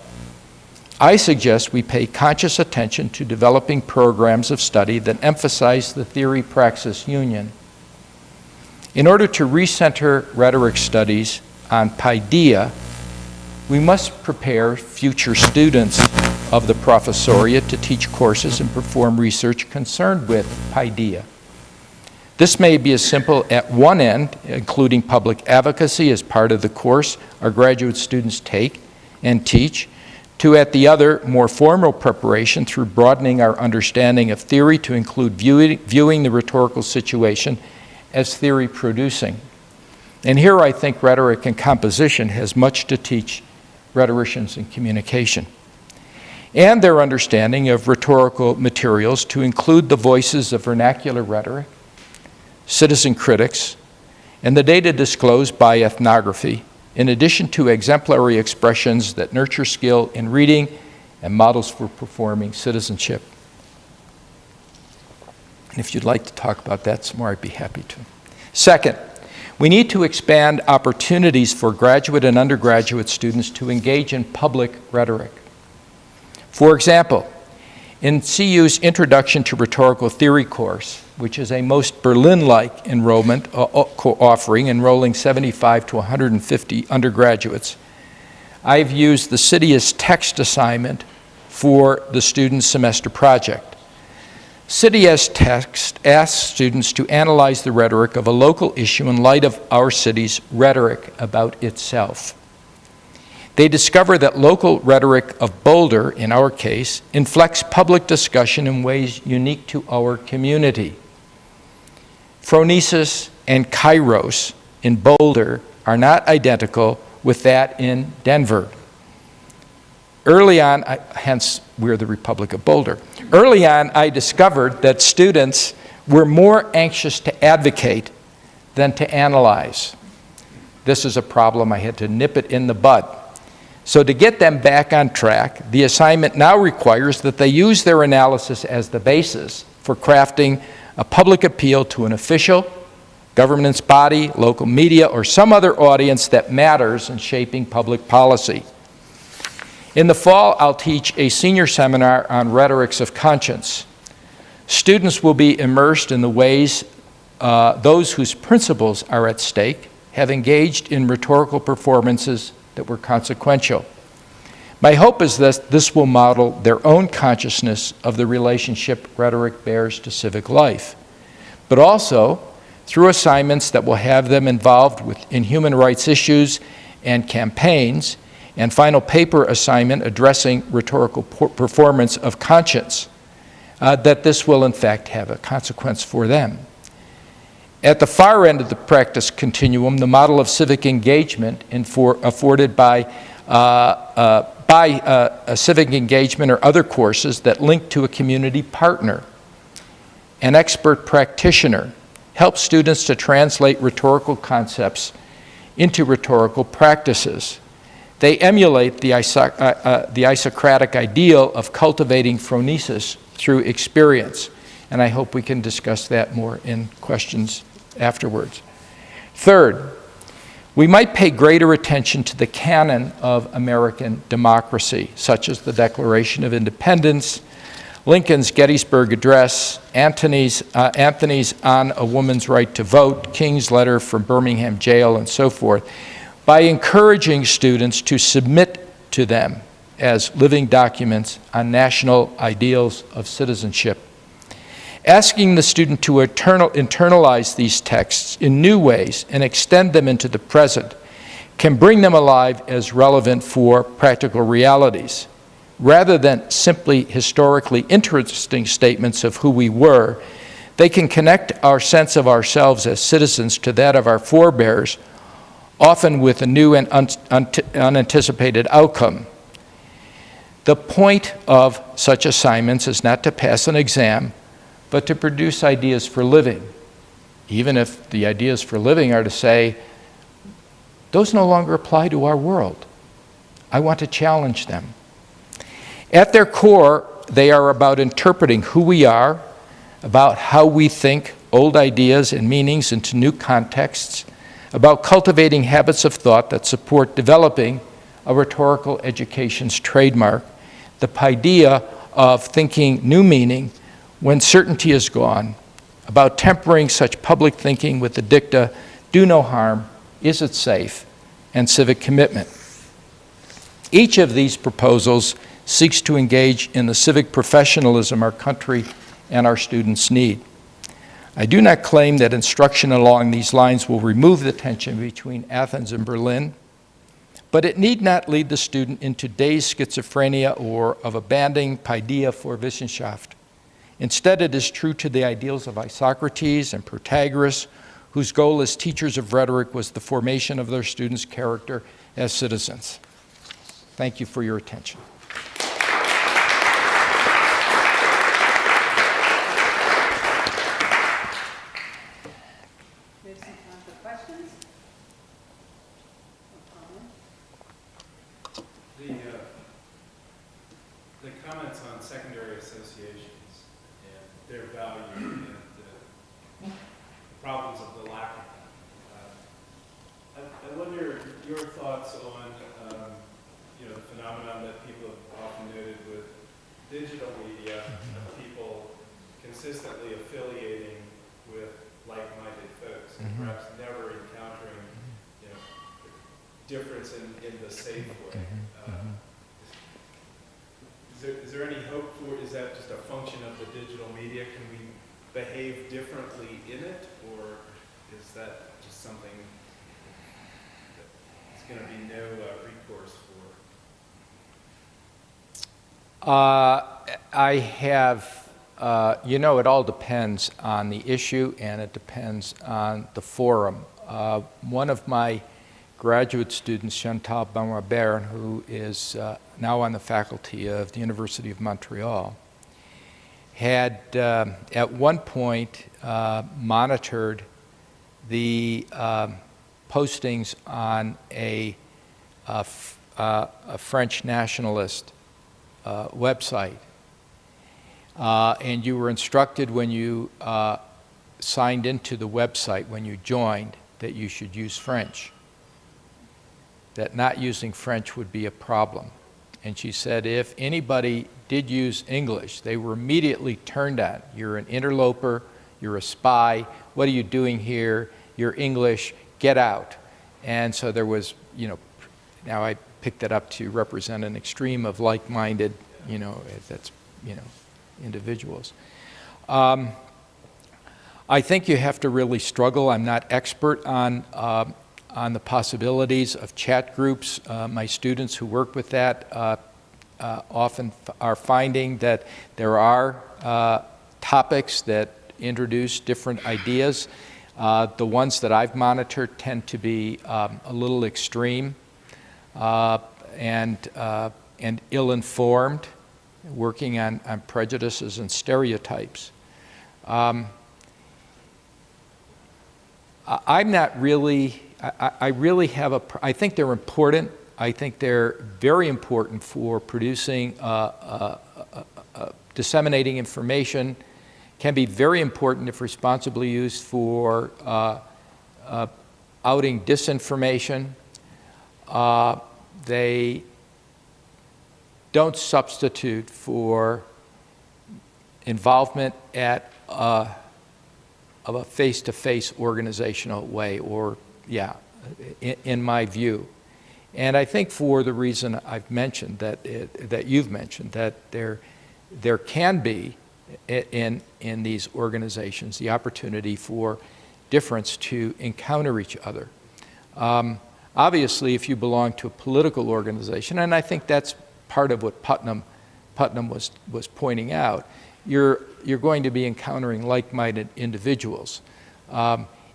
I suggest we pay conscious attention to developing programs of study that emphasize the theory-praxis union. In order to recenter rhetoric studies on paideia, we must prepare future students of the professoriate to teach courses and perform research concerned with paideia. This may be as simple at one end, including public advocacy as part of the course our graduate students take and teach, to at the other, more formal preparation through broadening our understanding of theory to include viewing the rhetorical situation as theory producing. And here I think rhetoric and composition has much to teach rhetoricians in communication. And their understanding of rhetorical materials to include the voices of vernacular rhetoric, citizen critics, and the data disclosed by ethnography, in addition to exemplary expressions that nurture skill in reading and models for performing citizenship. And if you'd like to talk about that some more, I'd be happy to. Second, we need to expand opportunities for graduate and undergraduate students to engage in public rhetoric. For example, in CU's Introduction to Rhetorical Theory course, which is a most Berlin-like enrollment offering, enrolling 75 to 150 undergraduates, I've used the Cydia's text assignment for the student semester project. Cydia's text asks students to analyze the rhetoric of a local issue in light of our city's rhetoric about itself. They discover that local rhetoric of Boulder, in our case, inflects public discussion in ways unique to our community. Phronesis and kairos in Boulder are not identical with that in Denver. Early on, hence we're the Republic of Boulder. Early on, I discovered that students were more anxious to advocate than to analyze. This is a problem. I had to nip it in the bud. So to get them back on track, the assignment now requires that they use their analysis as the basis for crafting a public appeal to an official, government's body, local media, or some other audience that matters in shaping public policy. In the fall, I'll teach a senior seminar on rhetorics of conscience. Students will be immersed in the ways those whose principles are at stake have engaged in rhetorical performances that were consequential. My hope is that this will model their own consciousness of the relationship rhetoric bears to civic life, but also through assignments that will have them involved in human rights issues and campaigns, and final paper assignment addressing rhetorical performance of conscience, that this will in fact have a consequence for them. At the far end of the practice continuum, the model of civic engagement afforded by civic engagement or other courses that link to a community partner, an expert practitioner, helps students to translate rhetorical concepts into rhetorical practices. They emulate the Isocratic ideal of cultivating phronesis through experience, and I hope we can discuss that more in questions afterwards. Third, we might pay greater attention to the canon of American democracy, such as the Declaration of Independence, Lincoln's Gettysburg Address, Anthony's On a Woman's Right to Vote, King's Letter from Birmingham Jail, and so forth, by encouraging students to submit to them as living documents on national ideals of citizenship. Asking the student to internalize these texts in new ways and extend them into the present can bring them alive as relevant for practical realities. Rather than simply historically interesting statements of who we were, they can connect our sense of ourselves as citizens to that of our forebears, often with a new and unanticipated outcome. The point of such assignments is not to pass an exam, but to produce ideas for living, even if the ideas for living are to say, those no longer apply to our world. I want to challenge them. At their core, they are about interpreting who we are, about how we think old ideas and meanings into new contexts, about cultivating habits of thought that support developing a rhetorical education's trademark, the idea of thinking new meaning when certainty is gone, about tempering such public thinking with the dicta, do no harm, is it safe, and civic commitment. Each of these proposals seeks to engage in the civic professionalism our country and our students need. I do not claim that instruction along these lines will remove the tension between Athens and Berlin, but it need not lead the student into dazed schizophrenia or of abandoning Paideia for Wissenschaft. Instead, it is true to the ideals of Isocrates and Protagoras, whose goal as teachers of rhetoric was the formation of their students' character as citizens. Thank you for your attention. We have some time for questions. The comments on secondary associations and their value and the problems of the lack of them. I wonder your thoughts on the phenomenon that people have often noted with digital media of people consistently affiliating with like-minded folks and perhaps never encountering difference in the safe way. Is there any hope for, is that just a function of the digital media? Can we behave differently in it, or is that just something that's going to be no recourse for? I have, it all depends on the issue and it depends on the forum. One of my graduate students, Chantal Benoit-Berne, who is now on the faculty of the University of Montreal, had at one point monitored the postings on a French nationalist website. And you were instructed when you signed into the website, when you joined, that you should use French, that not using French would be a problem. And she said if anybody did use English, they were immediately turned on. You're an interloper, you're a spy, what are you doing here? You're English, get out. And so there was, now I picked that up to represent an extreme of like-minded, individuals. I think you have to really struggle. I'm not expert on the possibilities of chat groups. My students who work with that often are finding that there are topics that introduce different ideas. The ones that I've monitored tend to be a little extreme and ill-informed, working on prejudices and stereotypes. I'm not really, I really have I think they're important. I think they're very important for producing, disseminating information, can be very important if responsibly used for outing disinformation. They don't substitute for involvement at of a face-to-face organizational way, or in my view. And I think for the reason I've mentioned, that you've mentioned, that there can be in these organizations, the opportunity for difference to encounter each other. Obviously, if you belong to a political organization, and I think that's part of what Putnam was pointing out, you're going to be encountering like-minded individuals.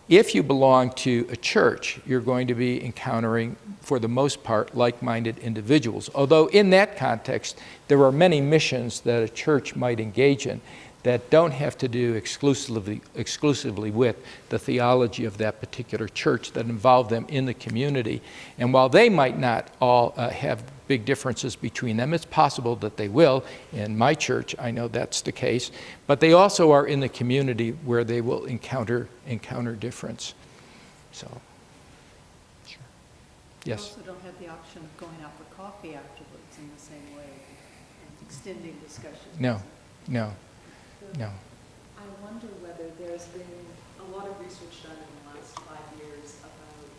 If you belong to a church, you're going to be encountering, for the most part, like-minded individuals. Although in that context, there are many missions that a church might engage in that don't have to do exclusively with the theology of that particular church, that involve them in the community. And while they might not all have big differences between them, it's possible that they will. In my church, I know that's the case. But they also are in the community where they will encounter difference. So, sure. Yes? You also don't have the option of going out for coffee afterwards in the same way, and extending discussions. No. I wonder whether there's been a lot of research done in the last 5 years about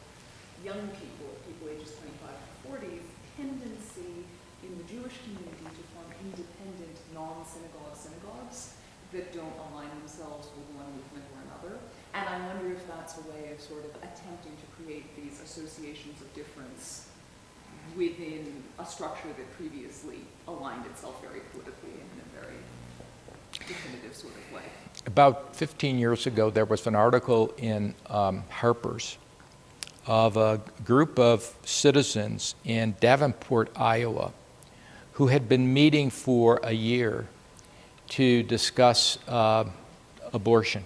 young people ages 25 to 40, tendency in the Jewish community to form independent non-synagogue synagogues that don't align themselves with one movement or another. And I wonder if that's a way of sort of attempting to create these associations of difference within a structure that previously aligned itself very politically and in a very definitive sort of way. About 15 years ago, there was an article in Harper's of a group of citizens in Davenport, Iowa, who had been meeting for a year to discuss abortion,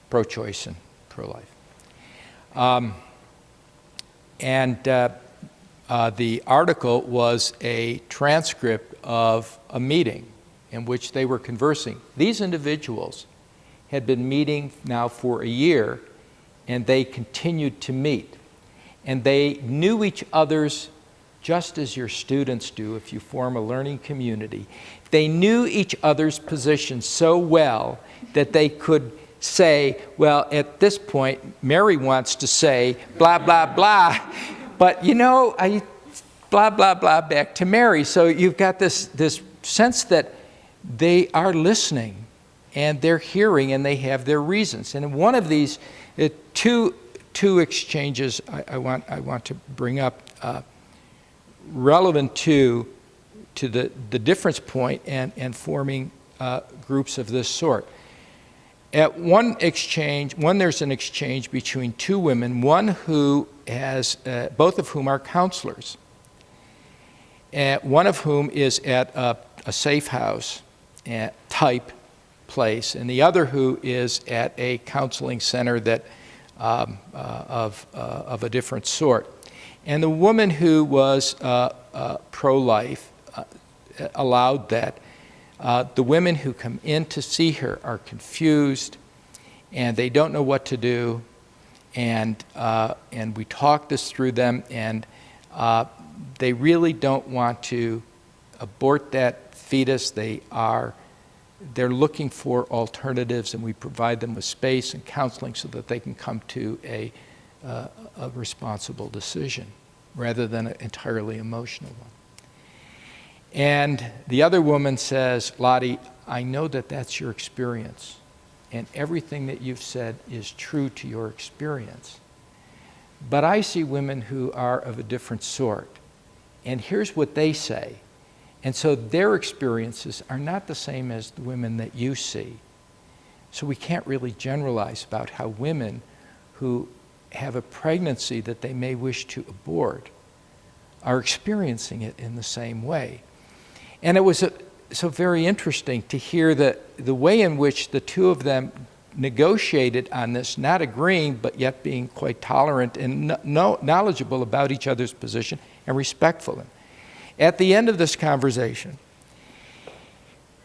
pro-choice and pro-life. The article was a transcript of a meeting in which they were conversing. These individuals had been meeting now for a year, and they continued to meet. And they knew each other's, just as your students do if you form a learning community. They knew each other's positions so well that they could say, well, at this point, Mary wants to say blah, blah, blah, but I blah, blah, blah back to Mary. So you've got this sense that they are listening and they're hearing and they have their reasons. And in one of these two exchanges I want to bring up relevant to the difference point and forming groups of this sort. At one exchange, there's an exchange between two women, one who has, both of whom are counselors, one of whom is at a safe house type place, and the other who is at a counseling center that of a different sort. And the woman who was pro-life allowed that. The women who come in to see her are confused, and they don't know what to do, and we talk this through them, and they really don't want to abort that fetus. They're looking for alternatives, and we provide them with space and counseling so that they can come to a responsible decision rather than an entirely emotional one. And the other woman says, Lottie, I know that that's your experience, and everything that you've said is true to your experience. But I see women who are of a different sort, and here's what they say. And so their experiences are not the same as the women that you see. So we can't really generalize about how women who have a pregnancy that they may wish to abort are experiencing it in the same way. And it was so very interesting to hear the way in which the two of them negotiated on this, not agreeing, but yet being quite tolerant and knowledgeable about each other's position and respectful. At the end of this conversation,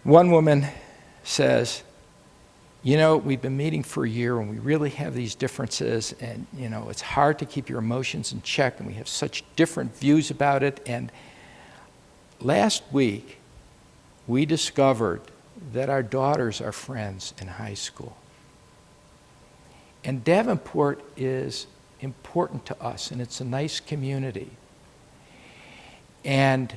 one woman says, we've been meeting for a year and we really have these differences, and it's hard to keep your emotions in check, and we have such different views about it. And last week, we discovered that our daughters are friends in high school. And Davenport is important to us, and it's a nice community. And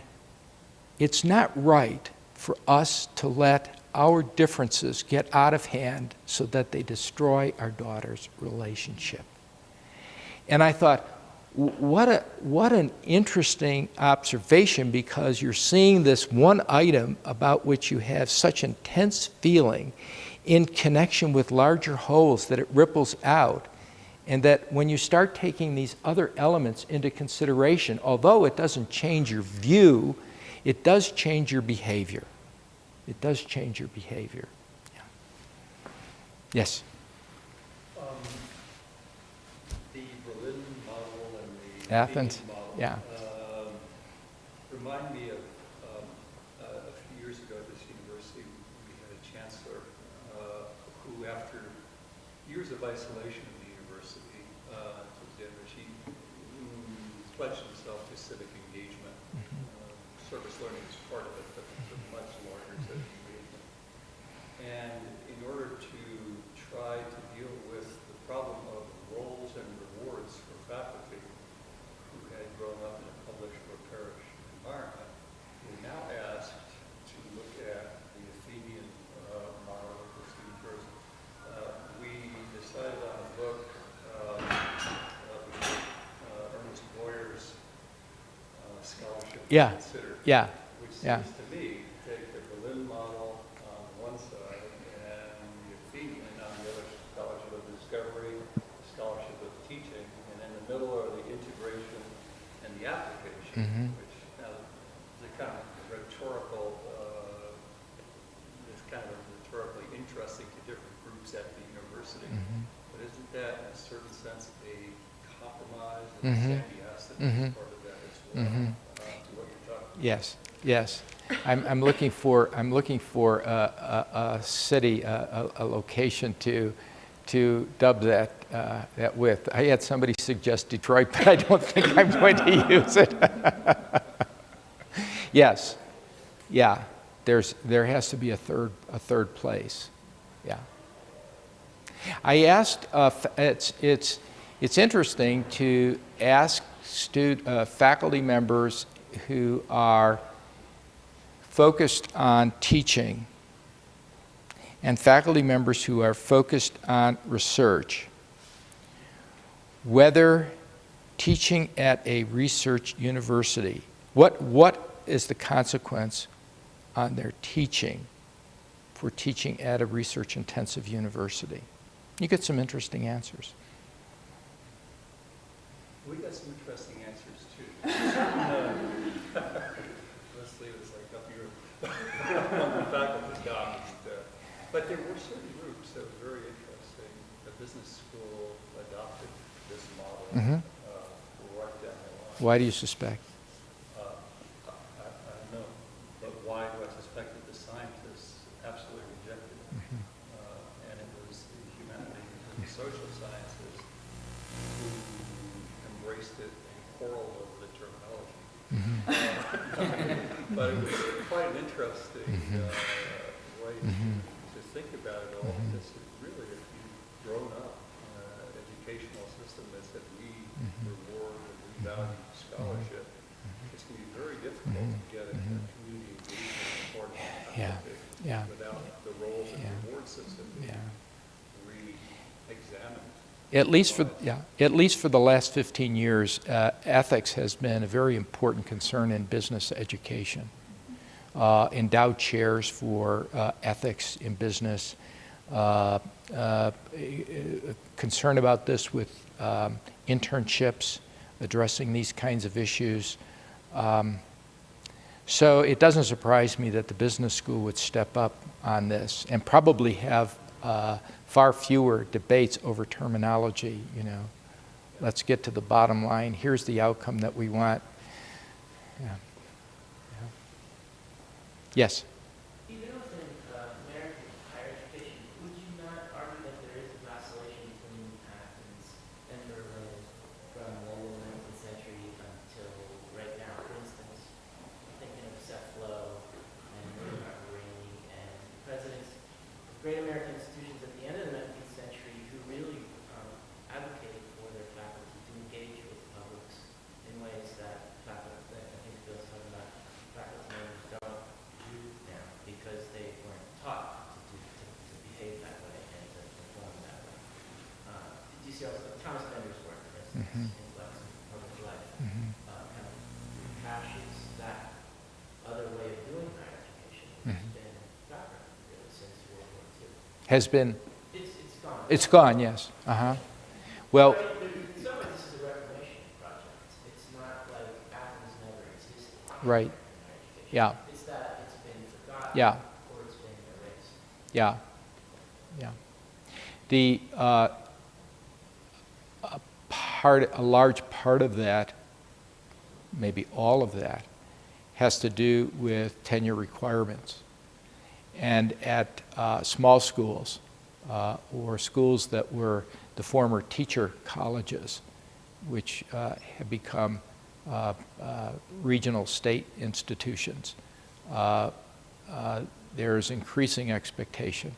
it's not right for us to let our differences get out of hand so that they destroy our daughter's relationship. And I thought, what an interesting observation, because you're seeing this one item about which you have such intense feeling in connection with larger wholes that it ripples out, and that when you start taking these other elements into consideration, although it doesn't change your view, it does change your behavior. It does change your behavior. Yeah. Yes? The Berlin model and the Athens? Athens model Yeah. remind me of a few years ago at this university, we had a chancellor who, after years of isolation in the university, towards the end of it, she pledged himself to civic engagement. Service learning is part of it, but it's a much larger civic engagement. And in order to try to deal with the problem of roles and rewards for faculty who had grown up in a public or parish environment, we're now asked to look at the Athenian model of the student person. We decided on a book of Ernest Boyer's scholarship Yeah. considered, Yeah. which seems Yeah. to me to take the Berlin model on one side and the Athenian on the other, scholarship of discovery, scholarship of teaching, and in the middle are the integration and the application, which now is a kind of rhetorical, is kind of rhetorically interesting to different groups at the university. But isn't that, in a certain sense, a compromise? And Sandy has to be part of that as well. To what you're talking about. Yes, yes. I'm looking for a city, a location to dub that with. I had somebody suggest Detroit, but I don't think I'm going to use it. Yes, yeah. There has to be a third place. Yeah. I asked. It's interesting to ask faculty members who are focused on teaching and faculty members who are focused on research whether teaching at a research university, what is the consequence on their teaching for teaching at a research-intensive university? You get some interesting answers. We got some interesting answers too. Leslie was like up here on the faculty doc. But there were certain groups that were very interesting. The business school adopted this model right down the line. Why do you suspect? I don't know. But why do I suspect that the scientists absolutely rejected it? And it was the humanities and the social sciences who embraced it and quarreled over the terminology. But it was quite an interesting way to think about it all, because really, if you've grown up in an educational system that said we reward and we value scholarship, it's going to be very difficult to get a community engagement toward without the roles and reward system re-examined. At least for the last 15 years, ethics has been a very important concern in business education. Endowed chairs for ethics in business, concern about this with internships, addressing these kinds of issues. So it doesn't surprise me that the business school would step up on this and probably have far fewer debates over terminology. Let's get to the bottom line. Here's the outcome that we want. Yeah. Yes? Even within American higher education, would you not argue that there is a vacillation between Athens and Berlin from the end of the 19th century until right now? For instance, thinking of Seth Low and William Machiavelli and presidents of great American institutions at the end of the 19th century who really advocated for their faculty to engage with publics in ways that faculty, that I think Bill's talking about, faculty members don't do now. Thomas Bender's work, for instance, in Lexington Public Life, kind of hashes that other way of doing higher education, which has been forgotten really since World War II. Has been, It's gone. it's gone, yes. Well, So, in some ways, this is a reclamation project. It's not like Athens never existed. right, in higher education. yeah, It's that it's been forgotten yeah, or it's been erased. yeah, yeah. The a large part of that, maybe all of that, has to do with tenure requirements. And at small schools or schools that were the former teacher colleges, which have become regional state institutions, there's increasing expectation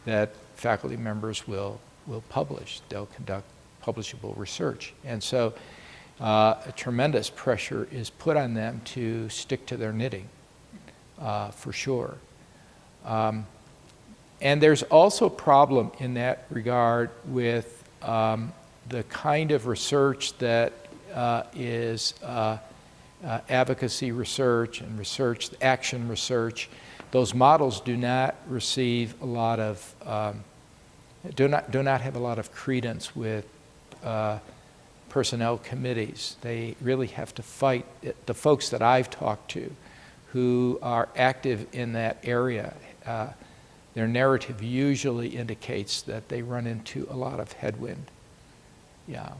that faculty members will publish. They'll conduct publishable research. And so a tremendous pressure is put on them to stick to their knitting, for sure. And there's also a problem in that regard with the kind of research that is advocacy research and research, action research. Those models do not receive a lot of, do not have a lot of credence with personnel committees. They really have to fight. The folks that I've talked to who are active in that area, their narrative usually indicates that they run into a lot of headwind. Yeah.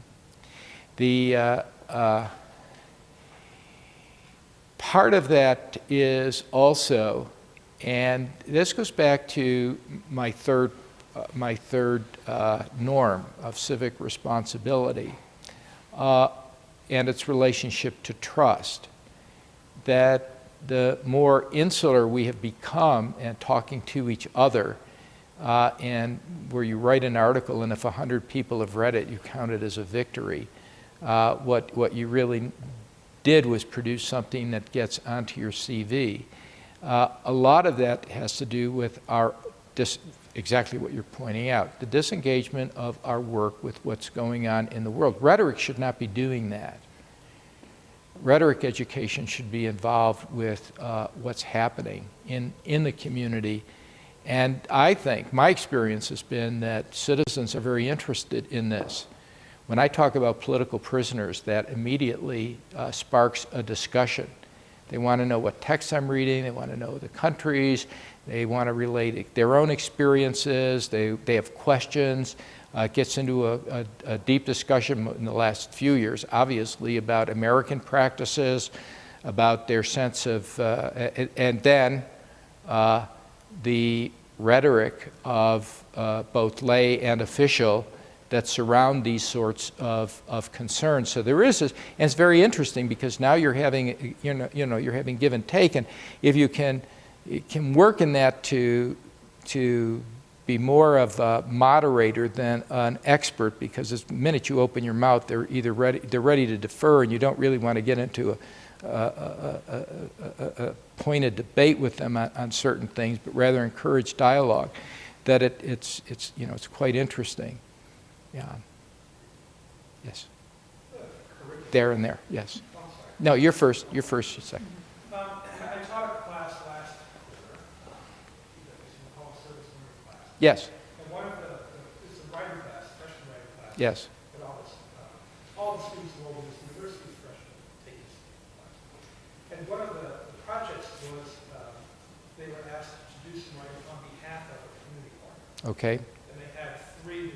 The part of that is also, and this goes back to my third norm of civic responsibility and its relationship to trust, that the more insular we have become and talking to each other, and where you write an article and if 100 people have read it, you count it as a victory. What you really did was produce something that gets onto your CV. A lot of that has to do with exactly what you're pointing out, the disengagement of our work with what's going on in the world. Rhetoric should not be doing that. Rhetoric education should be involved with what's happening in the community. And I think my experience has been that citizens are very interested in this. When I talk about political prisoners, that immediately sparks a discussion. They want to know what texts I'm reading, they want to know the countries, they want to relate their own experiences, they have questions. It gets into a deep discussion in the last few years, obviously, about American practices, about their sense of, and then the rhetoric of both lay and official that surround these sorts of concerns. So there is this, and it's very interesting because now you're having, you're having give and take, and if you can work in that to be more of a moderator than an expert, because the minute you open your mouth, they're ready to defer, and you don't really want to get into a pointed debate with them on certain things, but rather encourage dialogue. That it's quite interesting. Yeah. Yes. There and there. Yes. No, you're first. You're first. You're second. I taught a class last quarter, called service learning class. Yes. And one of it's a writing class, freshman writing class. Yes. And all the students enrolled in this university freshmen take this class. And one of the projects was they were asked to do some writing on behalf of a community partner. Okay. And they had three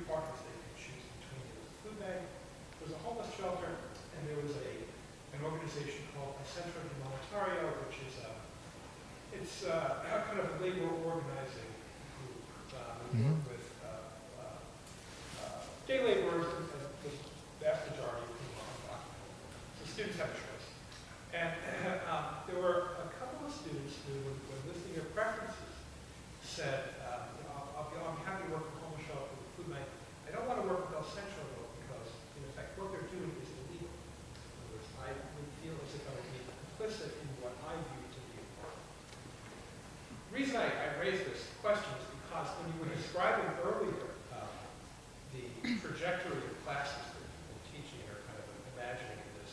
partners they could choose between. There was a food bank, there was a homeless shelter, and there was an organization called Centro de Monetario, which is it's kind of a labor organizing group. We work with day laborers, and the vast majority of whom are undocumented. So students have a choice. And there were a couple of students who, when listing their preferences, said, I'll be happy to work with homeless shelter with food bank. I don't want to work with El Centro though, because in effect what they're doing is illegal. In other words, I would feel as if I would be complicit in what I view to be important. The reason I raised this question is because when you were describing earlier the trajectory of classes that people are teaching are kind of imagining in this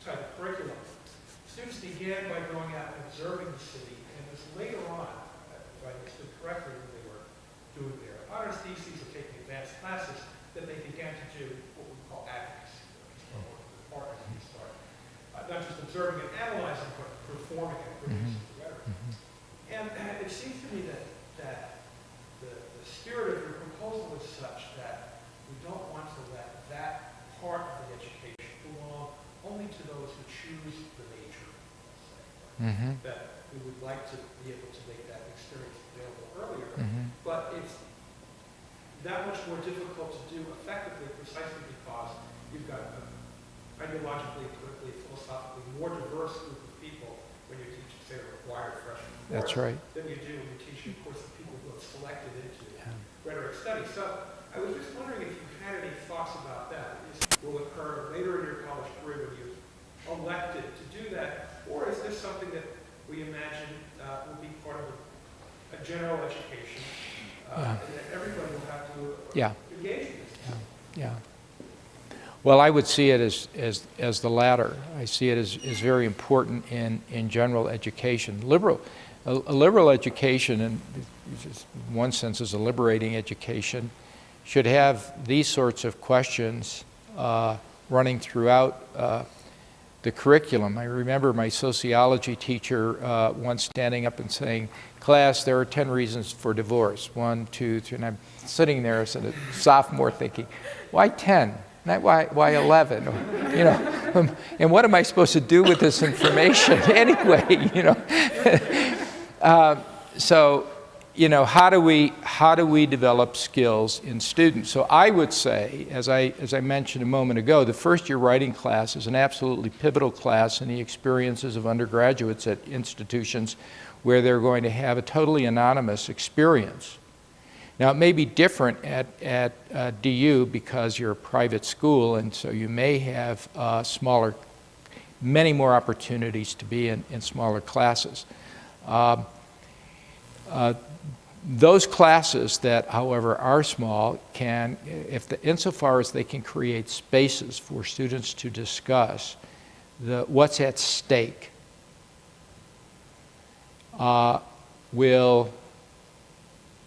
type of curriculum. Students began by going out and observing the city, and it was later on, if I understood correctly, when they were doing their honors theses or taking advanced classes, that they began to do what we call advocacy, or partners in this part. Not just observing and analyzing, but performing and producing the rhetoric. And it seems to me that the spirit of your proposal is such that we don't want to let that part of the education belong only to those who choose the major, let's say. That we would like to be able to make that experience available earlier, but it's that much more difficult to do effectively precisely because you've got an ideologically, politically, philosophically more diverse group of people when you're teaching, say, a required freshman course. That's right. Than you do when you're teaching, of course, the people who have selected into rhetoric study. So I was just wondering if you had any thoughts about that. Will occur later in your college career when you're elected to do that, or is this something that we imagine will be part of a general education, and that everybody will have to engage in this? Yeah. Well, I would see it as the latter. I see it as very important in general education. A liberal education, in one sense, is a liberating education, should have these sorts of questions running throughout the curriculum. I remember my sociology teacher once standing up and saying, "Class, there are 10 reasons for divorce. 1, 2, 3, and I'm sitting there as a sophomore thinking, why 10? Why 11? You know, and what am I supposed to do with this information anyway? You know, so you know, how do we develop skills in students? So I would say, as I mentioned a moment ago, the first year writing class is an absolutely pivotal class in the experiences of undergraduates at institutions where they're going to have a totally anonymous experience. Now, it may be different at DU because you're a private school, and so you may have many more opportunities to be in smaller classes. Those classes that, however, are small can, insofar as they can create spaces for students to discuss what's at stake, will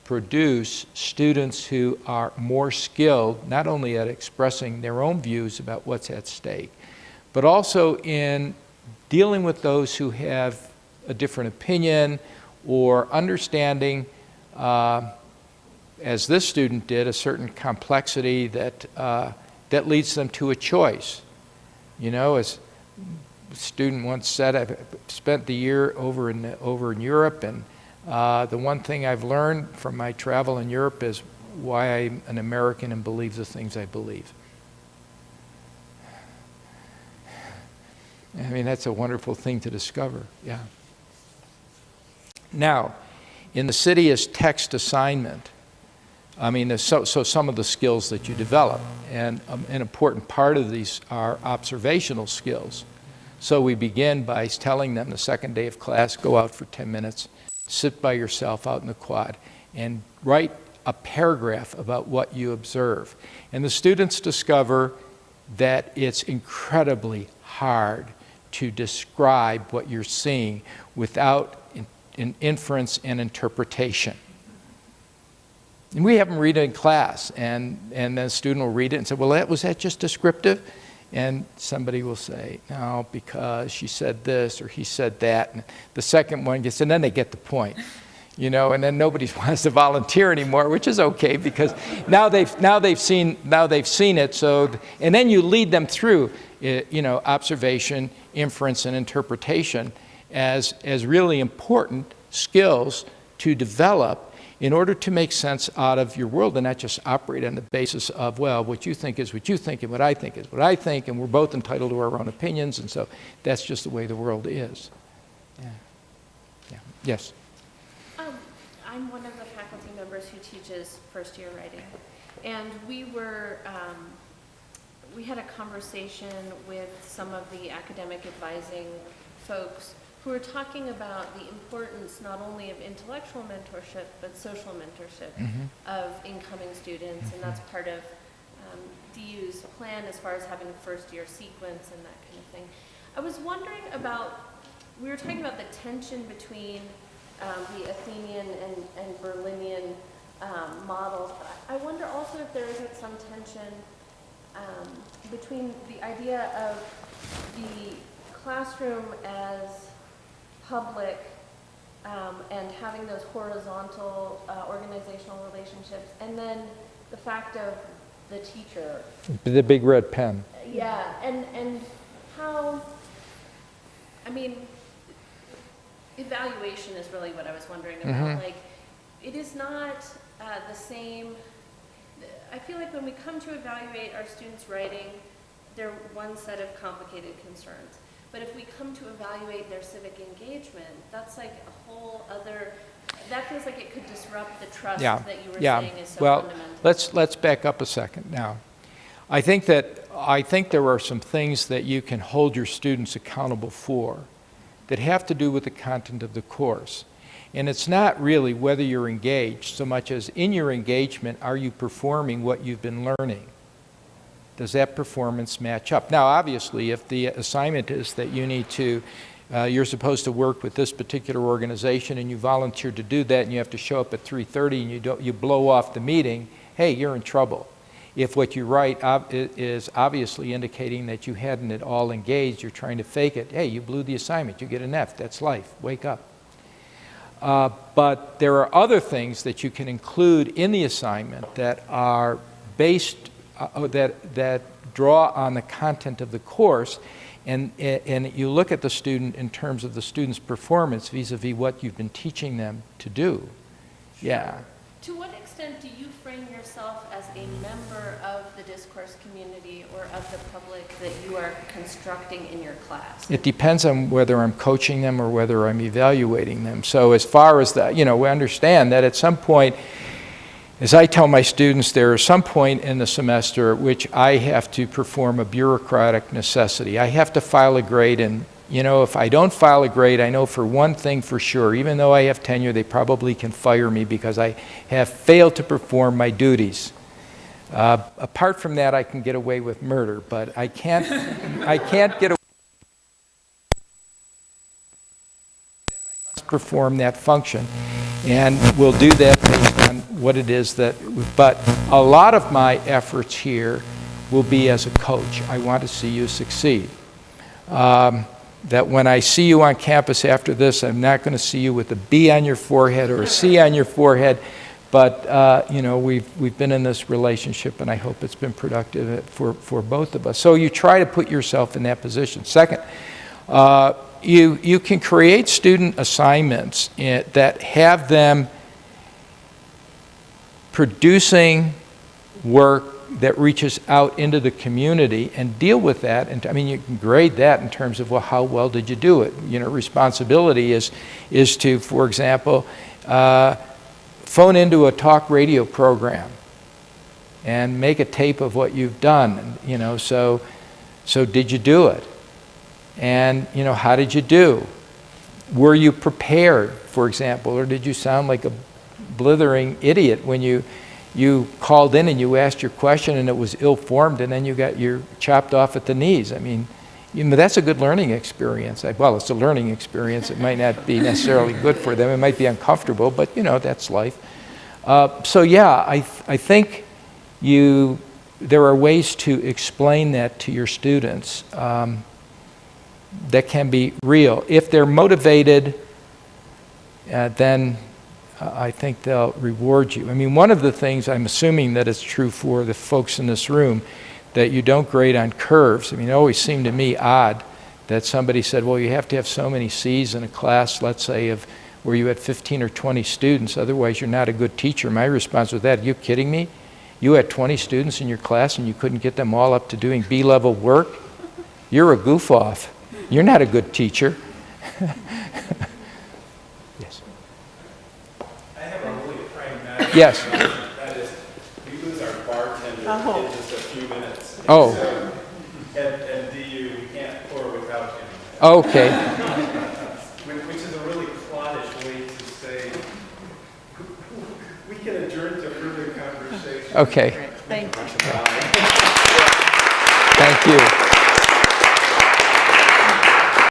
produce students who are more skilled, not only at expressing their own views about what's at stake, but also in dealing with those who have a different opinion or understanding, as this student did, a certain complexity that leads them to a choice. You know, as a student once said, I've spent the year over in Europe, and the one thing I've learned from my travel in Europe is why I'm an American and believe the things I believe. I mean, that's a wonderful thing to discover, yeah. Now, in the city is text assignment. I mean, so some of the skills that you develop, and an important part of these are observational skills. So we begin by telling them the second day of class, go out for 10 minutes, sit by yourself out in the quad, and write a paragraph about what you observe. And the students discover that it's incredibly hard to describe what you're seeing without an inference and interpretation. And we have them read it in class, and then a student will read it and say, well, was that just descriptive? And somebody will say, no, because she said this or he said that. And the second one gets, and then they get the point, you know, and then nobody wants to volunteer anymore, which is okay because now they've seen it. So, and then you lead them through, you know, observation, inference, and interpretation as really important skills to develop in order to make sense out of your world and not just operate on the basis of, well, what you think is what you think and what I think is what I think, and we're both entitled to our own opinions, and so that's just the way the world is. Yeah. Yes? I'm one of the faculty members who teaches first year writing, and we had a conversation with some of the academic advising folks who are talking about the importance not only of intellectual mentorship, but social mentorship of incoming students, and that's part of DU's plan as far as having a first-year sequence and that kind of thing. I was wondering about, we were talking about the tension between the Athenian and Berlinian models. I wonder also if there isn't some tension between the idea of the classroom as public and having those horizontal organizational relationships, and then the fact of the teacher. The big red pen. Yeah, and how, I mean, evaluation is really what I was wondering about. Like, it is not the same. I feel like when we come to evaluate our students' writing, they're one set of complicated concerns. But if we come to evaluate their civic engagement, that's like a whole other, that feels like it could disrupt the trust that you were saying is so fundamental. Let's back up a second now. I think there are some things that you can hold your students accountable for that have to do with the content of the course. And it's not really whether you're engaged so much as in your engagement, are you performing what you've been learning? Does that performance match up? Now, obviously, if the assignment is that you need to, you're supposed to work with this particular organization and you volunteer to do that and you have to show up at 3:30 and you blow off the meeting, hey, you're in trouble. If what you write is obviously indicating that you hadn't at all engaged, you're trying to fake it, hey, you blew the assignment, you get an F, that's life, wake up. But there are other things that you can include in the assignment that are based, that draw on the content of the course, and you look at the student in terms of the student's performance vis-a-vis what you've been teaching them to do. Yeah. To what extent do you frame yourself as a member of the discourse community or of the public that you are constructing in your class? It depends on whether I'm coaching them or whether I'm evaluating them. So as far as that, we understand that at some point, as I tell my students, there is some point in the semester at which I have to perform a bureaucratic necessity. I have to file a grade, and if I don't file a grade, I know for one thing for sure, even though I have tenure, they probably can fire me because I have failed to perform my duties. Apart from that, I can get away with murder, but I can't get away. I must perform that function, and we'll do that based on what it is that, but a lot of my efforts here will be as a coach. I want to see you succeed. That when I see you on campus after this, I'm not going to see you with a B on your forehead or a C on your forehead, but we've been in this relationship, and I hope it's been productive for both of us. So you try to put yourself in that position. Second, you can create student assignments that have them producing work that reaches out into the community and deal with that. And you can grade that in terms of, well, how well did you do it? Responsibility is to, for example, phone into a talk radio program and make a tape of what you've done. So did you do it? And how did you do? Were you prepared, for example, or did you sound like a blithering idiot when you called in and you asked your question and it was ill-formed and then you got your chopped off at the knees? That's a good learning experience. Well, it's a learning experience. It might not be necessarily good for them. It might be uncomfortable, but that's life. So yeah, I think there are ways to explain that to your students that can be real. If they're motivated, then I think they'll reward you. One of the things I'm assuming that it's true for the folks in this room, that you don't grade on curves. It always seemed to me odd that somebody said, well, you have to have so many C's in a class, let's say, where you had 15 or 20 students, otherwise you're not a good teacher. My response was that, are you kidding me? You had 20 students in your class and you couldn't get them all up to doing B-level work? You're a goof-off. You're not a good teacher. Yes. I have a really pragmatic Yes. that is, we lose our bartender in just a few minutes. Oh. So, and DU, we can't pour without him. Okay. say, we can adjourn to further conversation. Okay. Thank you. Thank you.